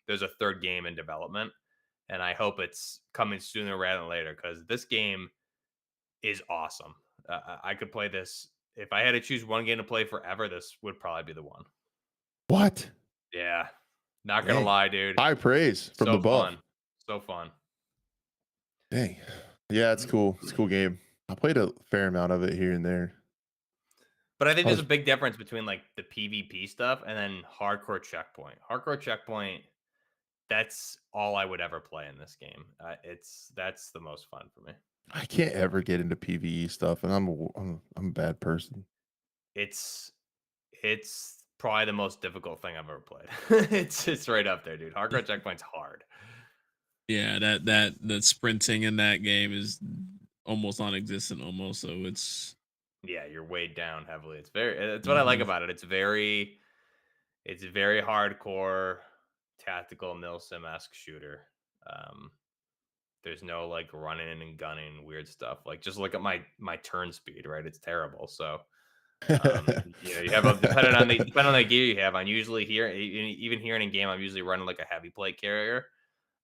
there's a third game in development, and I hope it's coming sooner rather than later, because this game is awesome. I could play this if I had to choose one game to play forever. This would probably be the one. What? Yeah, not gonna lie, dude. High praise from So the buff. fun. So fun. Dang. Yeah, it's cool. It's a cool game. I played a fair amount of it here and there. But I think I there's was a big difference between like the PvP stuff and then hardcore checkpoint. Hardcore checkpoint, that's all I would ever play in this game. That's the most fun for me. I can't ever get into PvE stuff, and I'm a bad person. It's probably the most difficult thing I've ever played. It's right up there, dude. Hardcore checkpoint's hard. Yeah, that sprinting in that game is almost non-existent, almost. So it's Yeah, you're weighed down heavily. It's what I like about it. It's very hardcore, tactical milsim-esque shooter. There's no like running and gunning weird stuff. Like just look at my turn speed, right? It's terrible. So you have depending on the gear you have. I'm usually here, even here in game, I'm usually running like a heavy plate carrier.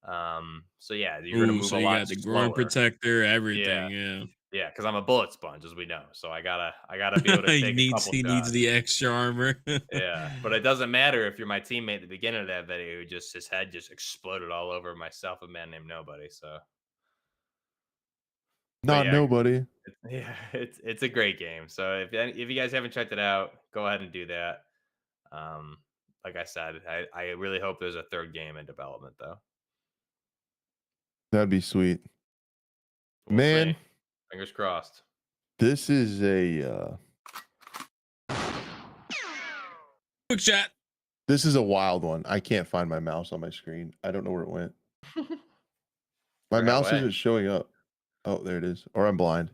So yeah, you're gonna move so a you lot got the groin slower. protector, Yeah, everything. Yeah, yeah, because I'm a bullet sponge, as we know. So I gotta be able to take a couple he needs shots. the extra armor. Yeah, but it doesn't matter if you're my teammate at the beginning of that video who just his head just exploded all over myself, a man named Nobody. So, but Not yeah, nobody. yeah, it's a great game. So if you guys haven't checked it out, go ahead and do that. Um, like I said, I really hope there's a third game in development though. That'd be sweet. We'll Man, see. Fingers crossed. this is a Quick shot. this is a wild one. I can't find my mouse on my screen. I don't know where it went. My Ran mouse away. isn't showing up. Oh, there it is. Or I'm blind.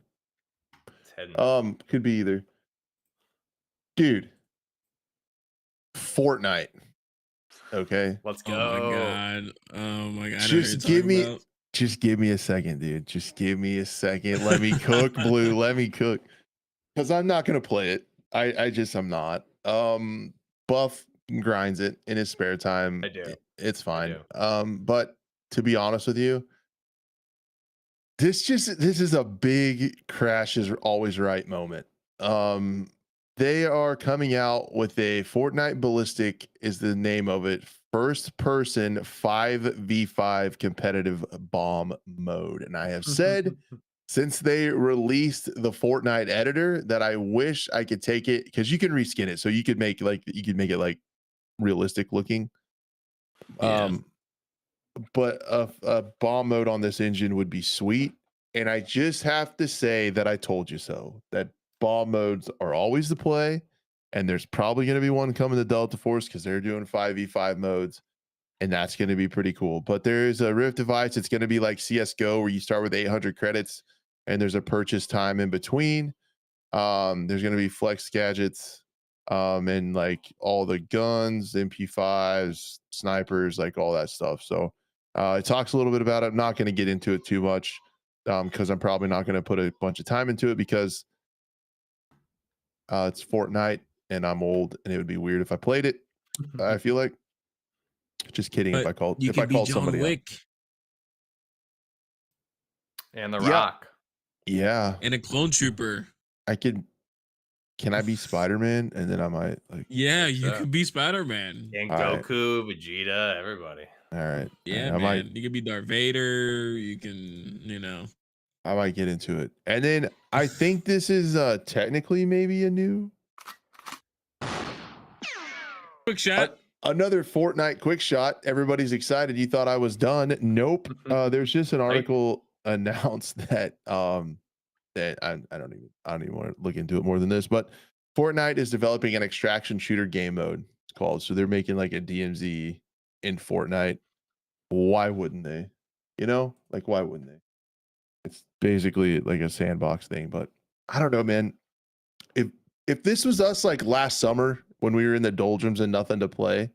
It's hidden. Could be either. Dude, Fortnite. Okay. Let's go. Oh my god. Oh my god. Just give me a second, dude. Just give me a second. Let me cook, Blue. Let me cook. Because I'm not gonna play it. I'm not. Buff grinds it in his spare time. I do. It's fine. do. But to be honest with you, this is a big crash is always right moment. They are coming out with a Fortnite Ballistic is the name of it. First person 5v5 competitive bomb mode. And I have said since they released the Fortnite editor that I wish I could take it because you can reskin it. So you could make it like realistic looking. Yeah. But a bomb mode on this engine would be sweet. And I just have to say that I told you so. That bomb modes are always the play. And there's probably going to be one coming to Delta Force because they're doing 5v5 modes. And that's going to be pretty cool. But there's a Rift device. It's going to be like CSGO where you start with 800 credits and there's a purchase time in between. There's going to be flex gadgets and like all the guns, MP5s, snipers, like all that stuff. So it talks a little bit about it. I'm not going to get into it too much because I'm probably not going to put a bunch of time into it because it's Fortnite and I'm old and it would be weird if I played it. I feel like. Just kidding. But if I called John somebody Wick up. And The Rock. Yeah. and a clone trooper. Can I be Spider-Man? And then I might like. Yeah, you could be Spider-Man. And All right. Goku, Vegeta, everybody. All right. Yeah, I man. You could be Darth Vader. You can, I might get into it. And then I think this is technically maybe a new quick shot. Another Fortnite quick shot. Everybody's excited. You thought I was done. Nope. There's just an article announced that that I don't even want to look into it more than this, but Fortnite is developing an extraction shooter game mode. It's called. So they're making like a DMZ in Fortnite. Why wouldn't they? Like why wouldn't they? It's basically like a sandbox thing, but I don't know, man. If this was us like last summer when we were in the doldrums and nothing to play,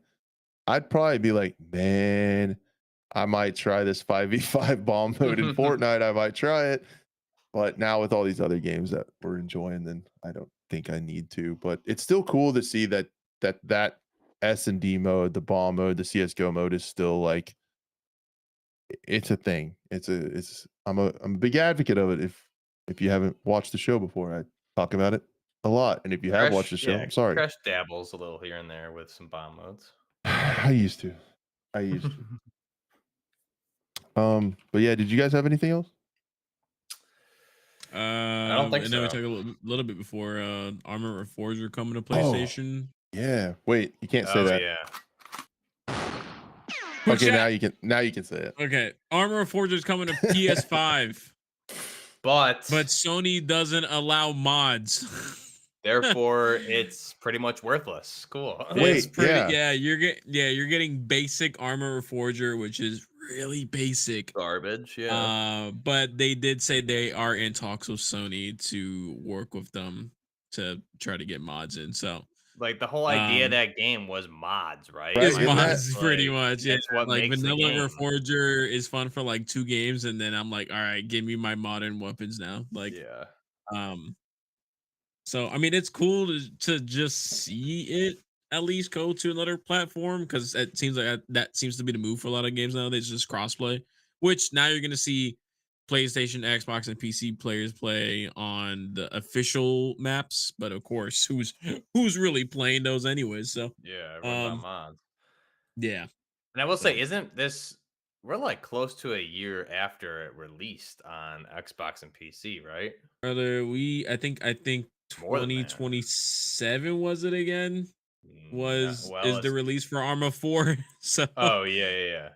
I'd probably be like, man, I might try this 5v5 bomb mode in Fortnite. I might try it. But now with all these other games that we're enjoying, then I don't think I need to. But it's still cool to see that S&D mode, the bomb mode, the CSGO mode is still like it's a thing. I'm a big advocate of it. If you haven't watched the show before, I talk about it a lot. And if you have watched the show, I'm sorry. Crash dabbles a little here and there with some bomb modes. I used to. But yeah, did you guys have anything else? I don't think And then we so. talked a little bit before Arma Reforger coming to Oh, PlayStation. yeah. Wait, you can't say Oh that. yeah. Okay, Chat. now you can say it. Okay, Arma Reforger is coming to PS5, But but Sony doesn't allow mods. therefore, it's pretty much worthless. Cool. It's Wait, pretty, yeah. you're getting basic Arma Reforger, which is really basic. Garbage. Yeah. But they did say they are in talks with Sony to work with them to try to get mods in. So, Like the whole idea of um, that game was mods, right? Right, is Like isn't that that's mods pretty like much, yeah. that's what Like makes the vanilla game. Reforger is fun for like 2 games, and then I'm like, all right, give me my modern weapons now. Like, Yeah. um, so I mean, it's cool to just see it at least go to another platform because it seems like that seems to be the move for a lot of games nowadays, just crossplay. Which now you're gonna see PlayStation, Xbox, and PC players play on the official maps, but of course, who's really playing those anyways? So, Yeah. Everyone's on um, mods. yeah. And I will So say, isn't this we're like close to a year after it released on Xbox and PC, right? brother, I think More than that. 2027 was it again? Well, Is the it's release for Arma 4? So oh yeah, yeah,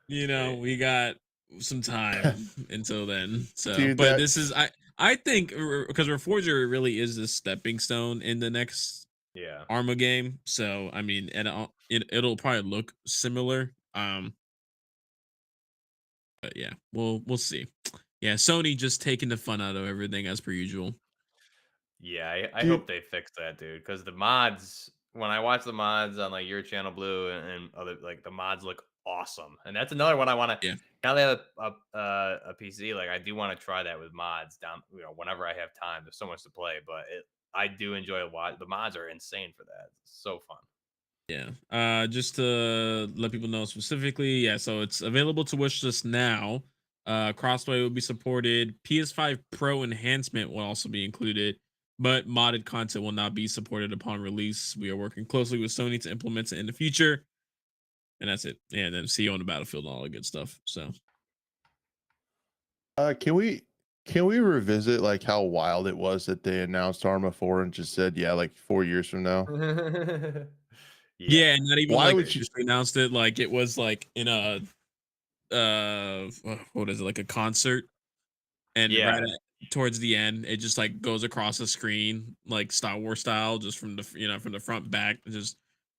yeah. we got some time until then. So, Dude, but that this is I think because Reforger really is the stepping stone in the next Yeah. Arma game. So, I mean, it'll probably look similar. But yeah, we'll see. Yeah, Sony just taking the fun out of everything as per usual. Yeah, I dude, hope they fix that, dude. Because the mods, when I watch the mods on like your channel, Blue, and other like the mods look awesome, and that's another one I want to. Yeah. Now they have a PC, like I do want to try that with mods down. Whenever I have time, there's so much to play, but I do enjoy watch. The mods are insane for that. It's so fun. Yeah. Just to let people know specifically, yeah, so it's available to wish list now. Crossplay will be supported. PS5 Pro enhancement will also be included, but modded content will not be supported upon release. We are working closely with Sony to implement it in the future. And that's it. Yeah, and then see you on the battlefield and all the good stuff. So can we revisit like how wild it was that they announced Arma 4 and just said, yeah, like 4 years from now? Yeah. yeah, and not even Why like would you just announced it like it was like in a what is it, like a concert, and Yeah. towards the end it just like goes across the screen like Star Wars style, just from the from the front back, just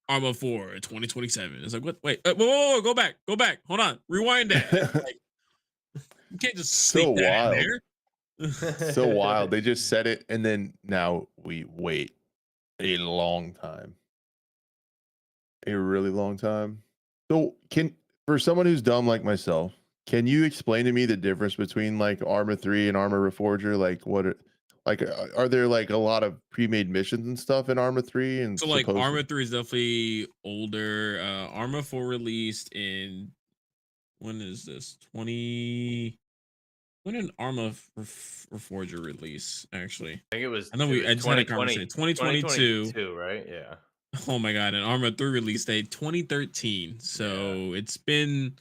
Arma 4 2027. It's like, what? Wait, whoa, go back, hold on, rewind that. Like, you can't just so sneak that in wild. there. So wild. They just said it and then now we wait a long time. A really long time. So can for someone who's dumb like myself, can you explain to me the difference between like Arma 3 and Arma Reforger? Like are there like a lot of pre-made missions and stuff in Arma 3 and So like supposed Arma 3 is definitely older. Arma 4 released in, when is this, 20, when did Arma Reforger release actually? I think I know I just had a conversation. 2022. 2022, right? Yeah. Oh my god, and Arma 3 release date 2013. Yeah. So it's been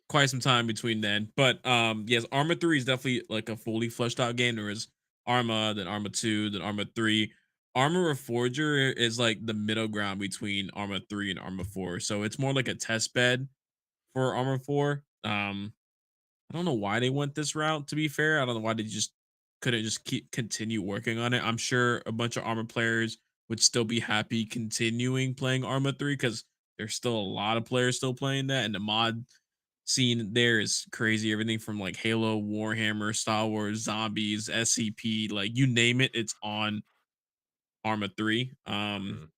quite some time between then. But yes, Arma 3 is definitely like a fully fleshed out game. There is Arma, then Arma 2, then Arma 3. Arma Reforger is like the middle ground between Arma 3 and Arma 4. So it's more like a test bed for Arma 4. I don't know why they went this route, to be fair. I don't know why they just couldn't just continue working on it. I'm sure a bunch of Arma players would still be happy continuing playing Arma 3 because there's still a lot of players still playing that, and the mod scene there is crazy. Everything from like Halo, Warhammer, Star Wars, Zombies, SCP, like you name it, it's on Arma 3. Mhm.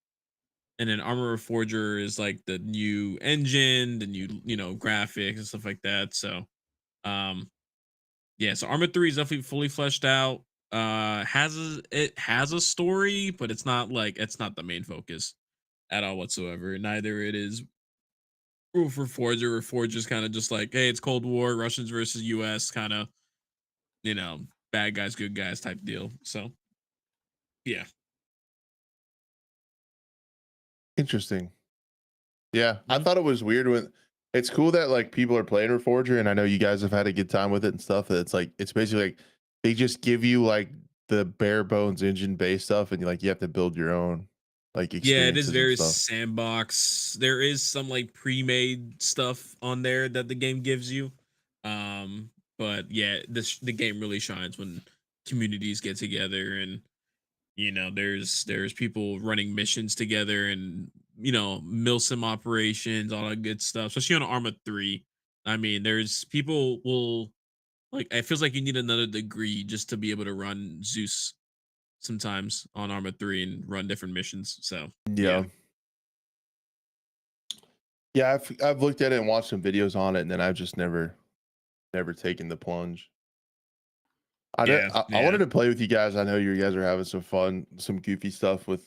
And then Arma Reforger is like the new engine, the new, graphics and stuff like that. So um yeah, so Arma 3 is definitely fully fleshed out. It has a story, but it's not the main focus at all whatsoever. Neither it is for Forger. Forger's kind of just like, hey, it's Cold War, Russians versus US, kind of, you know, bad guys, good guys type deal. So yeah. interesting. Yeah, I Yeah. thought it was weird when It's cool that like people are playing Reforger, and I know you guys have had a good time with it and stuff. It's like it's basically like they just give you like the bare bones engine based stuff, and you have to build your own like Yeah, it is experiences and very stuff. sandbox. There is some like pre-made stuff on there that the game gives you. Um, but yeah, the game really shines when communities get together and there's people running missions together and milsim operations, all that good stuff, especially on Arma 3. I mean, there's people will like it feels like you need another degree just to be able to run Zeus sometimes on Arma 3 and run different missions. So yeah. Yeah, yeah. I've looked at it and watched some videos on it, and then I've just never taken the plunge. Yeah, I yeah. wanted to play with you guys. I know you guys are having some fun, some goofy stuff with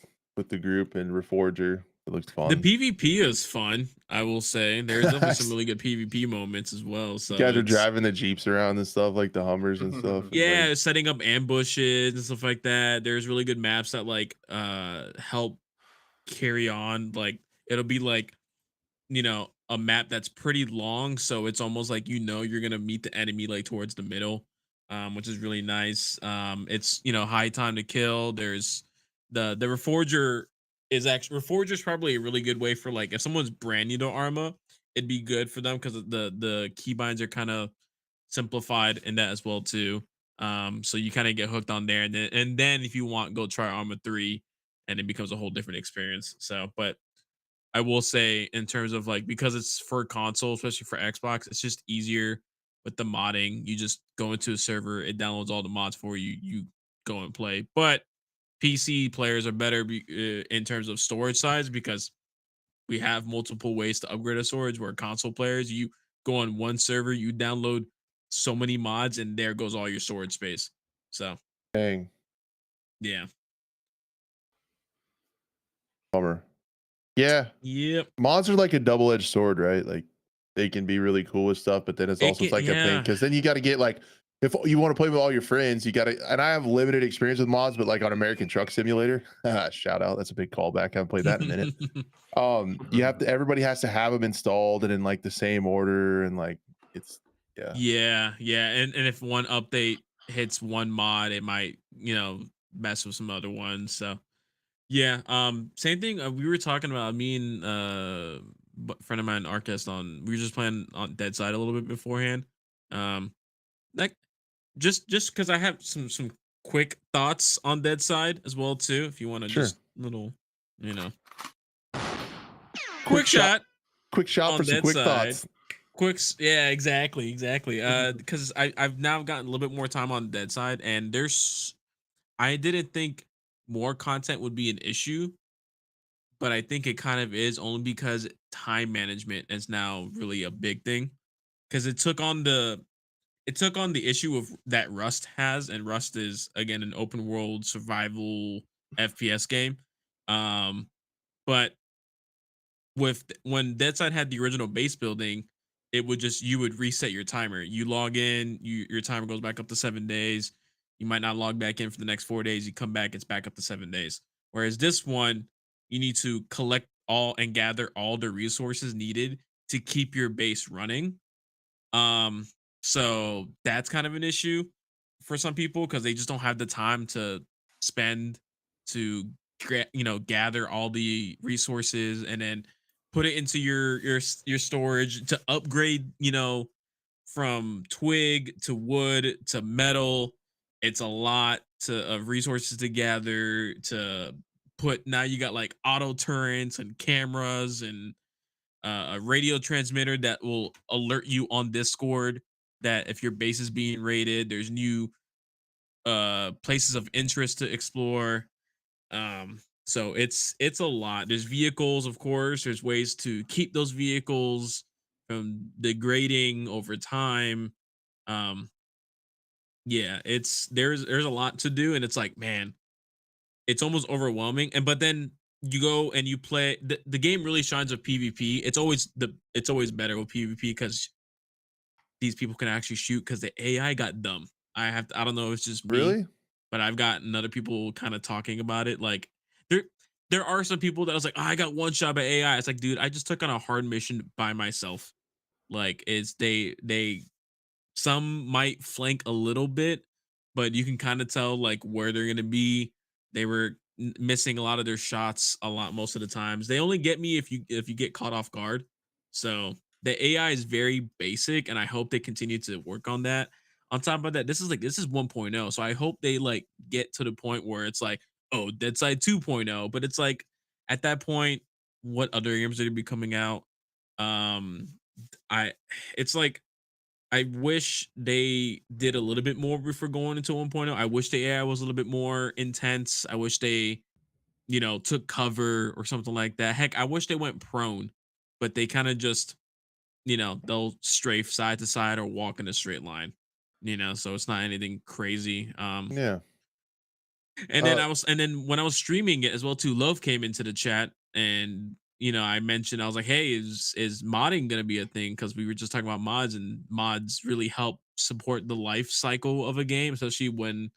the group and Reforger. It looks The fun. PvP is fun, I will say. There's definitely some really good PvP moments as well. You So guys are it's driving the Jeeps around and stuff, like the Hummers and stuff, and like yeah, setting up ambushes and stuff like that. There's really good maps that like help carry on. Like it'll be like, a map that's pretty long, so it's almost like you're gonna meet the enemy like towards the middle, which is really nice. It's high time to kill. There's the Reforger Reforger is probably a really good way for like if someone's brand new to Arma, it'd be good for them because the keybinds are kind of simplified in that as well too. So you kind of get hooked on there, and then if you want, go try Arma 3, and it becomes a whole different experience. So, but I will say in terms of like because it's for console, especially for Xbox, it's just easier with the modding. You just go into a server, it downloads all the mods for you. You go and play. But PC players are better in terms of storage size because we have multiple ways to upgrade a storage. Where console players, you go on one server, you download so many mods, and there goes all your storage space. So dang, yeah, bummer. Yeah, yep. mods are like a double-edged sword, right? Like they can be really cool with stuff, but then it's It also can, it's like a thing yeah. because then you got to get like if you want to play with all your friends, you got to. And I have limited experience with mods, but like on American Truck Simulator, shout out, that's a big callback. I haven't played that in a minute. You have to. Everybody has to have them installed and in like the same order, and like it's yeah. Yeah, yeah, and if one update hits one mod, it might, mess with some other ones. So yeah, same thing. We were talking about me and friend of mine, Arcest, we were just playing on Deadside a little bit beforehand. Like just because I have some quick thoughts on Deadside as well too. If you want to Sure. just little, you know, Quick quick shot. shot Quick shot for on some quick Deadside. thoughts. Yeah, exactly. Because I've now gotten a little bit more time on Dead Side, and I didn't think more content would be an issue, but I think it kind of is only because time management is now really a big thing. Because it took on the issue of that Rust has, and Rust is again an open world survival FPS game. Um, but when Deadside had the original base building, it would just you would reset your timer. You log in, your timer goes back up to 7 days. You might not log back in for the next 4 days. You come back, it's back up to 7 days. Whereas this one, you need to collect all and gather all the resources needed to keep your base running. Um, so that's kind of an issue for some people because they just don't have the time to spend to gather all the resources and then put it into your storage to upgrade, from twig to wood to metal. It's a lot of resources to gather to put. Now you got like auto turrets and cameras and a radio transmitter that will alert you on Discord that if your base is being raided, there's new places of interest to explore. So it's a lot. There's vehicles, of course. There's ways to keep those vehicles from degrading over time. Um, yeah, there's a lot to do, and it's like, man, it's almost overwhelming. And but then you go and you play the game really shines with PvP. It's always better with PvP because these people can actually shoot because the AI got dumb. I don't know if it's just me, Really? but I've gotten other people kind of talking about it. Like there there are some people that was like, oh, I got one shot by AI. It's like, dude, I just took on a hard mission by myself. Like it's they some might flank a little bit, but you can kind of tell like where they're gonna be. They were missing a lot of their shots a lot most of the times. They only get me if you get caught off guard. So the AI is very basic, and I hope they continue to work on that. On top of that, this is 1.0, so I hope they like get to the point where it's like, oh, Deadside 2.0, but it's like at that point, what other games are gonna be coming out? Um, I it's like I wish they did a little bit more before going into 1.0. I wish the AI was a little bit more intense. I wish they, took cover or something like that. Heck, I wish they went prone, but they kind of just, they'll strafe side to side or walk in a straight line, so it's not anything crazy. Yeah. And then when I was streaming it as well too, Love came into the chat and I mentioned I was like, hey, is modding gonna be a thing? Because we were just talking about mods and mods really help support the life cycle of a game, especially when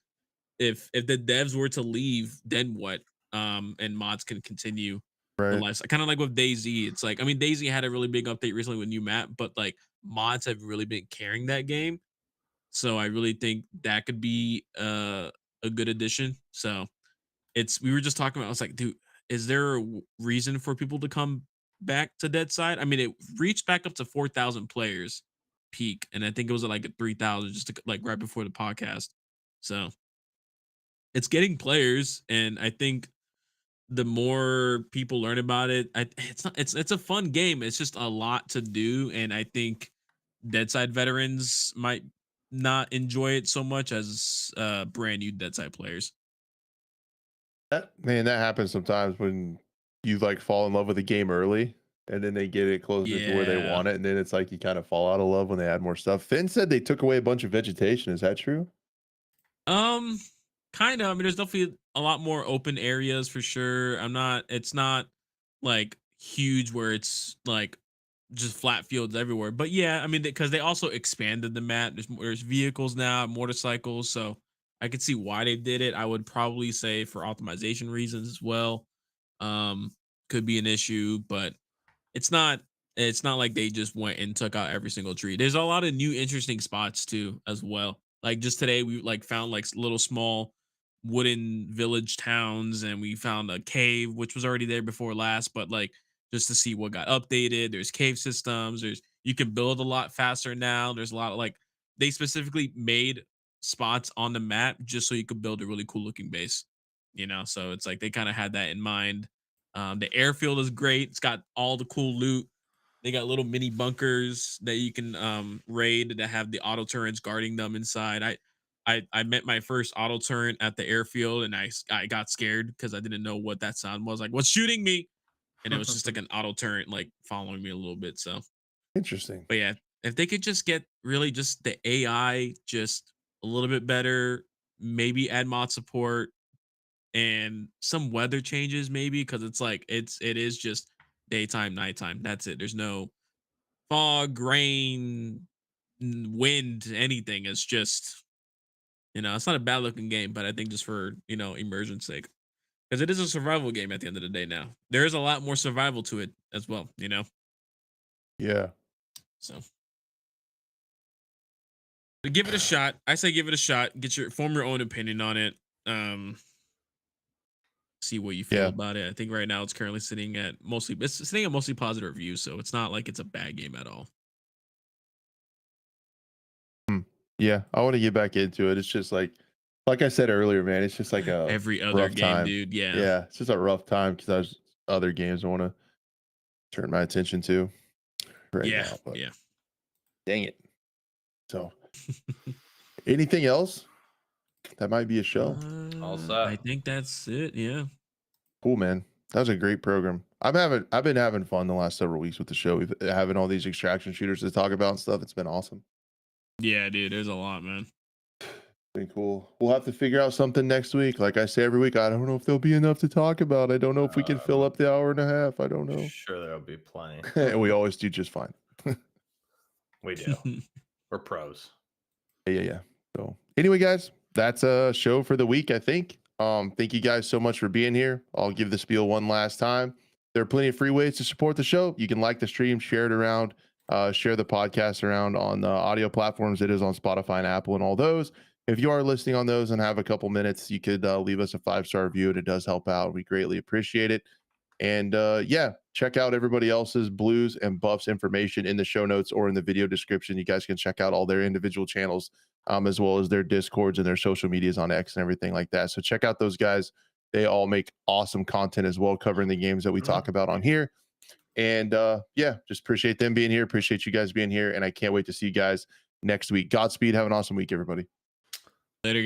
if the devs were to leave, then what? And mods can continue the Right. life. Kind of like with DayZ. It's like, I mean, DayZ had a really big update recently with new map, but like mods have really been carrying that game. So I really think that could be a good addition. So we were just talking about, I was like, dude, is there a reason for people to come back to Deadside? I mean, it reached back up to 4,000 players peak, and I think it was at like a 3,000 just like right before the podcast. So it's getting players, and I think the more people learn about it, it's a fun game. It's just a lot to do, and I think Deadside veterans might not enjoy it so much as brand new Deadside players. Man, that happens sometimes when you like fall in love with a game early and then they get it closer to where they Yeah. want it, and then it's like you kind of fall out of love when they add more stuff. Finn said they took away a bunch of vegetation. Is that true? Um, kind of. I mean, there's definitely a lot more open areas for sure. It's not like huge where it's like just flat fields everywhere. But yeah, I mean, because they also expanded the map. There's vehicles now, motorcycles. So I could see why they did it. I would probably say for optimization reasons as well. Um, could be an issue, but it's not it's not like they just went and took out every single tree. There's a lot of new interesting spots too as well. Like just today we like found like little small wooden village towns, and we found a cave which was already there before last, but like just to see what got updated. There's cave systems, you can build a lot faster now. There's a lot of like they specifically made spots on the map just so you could build a really cool looking base. So it's like they kind of had that in mind. The airfield is great. It's got all the cool loot. They got little mini bunkers that you can raid that have the auto turrets guarding them inside. I met my first auto turret at the airfield, and I got scared because I didn't know what that sound was. Like, what's shooting me? And it was just like an auto turret like following me a little bit. So, Interesting. but yeah, if they could just get really just the AI just a little bit better, maybe add mod support and some weather changes maybe, because it's like it is just daytime, nighttime. That's it. There's no fog, rain, wind, anything. It's just it's not a bad looking game, but I think just for immersion's sake, because it is a survival game at the end of the day. Now there is a lot more survival to it as well. Yeah. So but give it a shot. I say give it a shot. Form your own opinion on it. See what you feel Yeah. about it. I think right now it's currently sitting at mostly positive reviews, so it's not like it's a bad game at all. Yeah. I want to get back into it. It's just like I said earlier, man, it's just like a Every other rough game, time. dude. Yeah. Yeah. It's just a rough time because there's other games I want to turn my attention to right Yeah. now. But Yeah. dang it. So anything else? That might be a show. All set. I think that's it. Yeah. Cool, man. That was a great program. I've been having fun the last several weeks with the show. We've having all these extraction shooters to talk about and stuff. It's been awesome. Yeah, dude. There's a lot, man. Been cool. We'll have to figure out something next week. Like I say every week, I don't know if there'll be enough to talk about. I don't know if we can fill up the hour and a half. I don't know. Sure, there'll be plenty. And we always do just fine. We do. We're pros. Yeah. So anyway, guys, that's a show for the week, I think. Thank you guys so much for being here. I'll give the spiel one last time. There are plenty of free ways to support the show. You can like the stream, share it around, Share the podcast around on the audio platforms. It is on Spotify and Apple and all those. If you are listening on those and have a couple minutes, you could leave us a 5-star review, and it does help out. We greatly appreciate it. And yeah, check out everybody else's Blues and Buffs information in the show notes or in the video description. You guys can check out all their individual channels, as well as their Discords and their social medias on X and everything like that. So check out those guys. They all make awesome content as well, covering the games that we talk about on here. And yeah, just appreciate them being here. Appreciate you guys being here. And I can't wait to see you guys next week. Godspeed. Have an awesome week, everybody.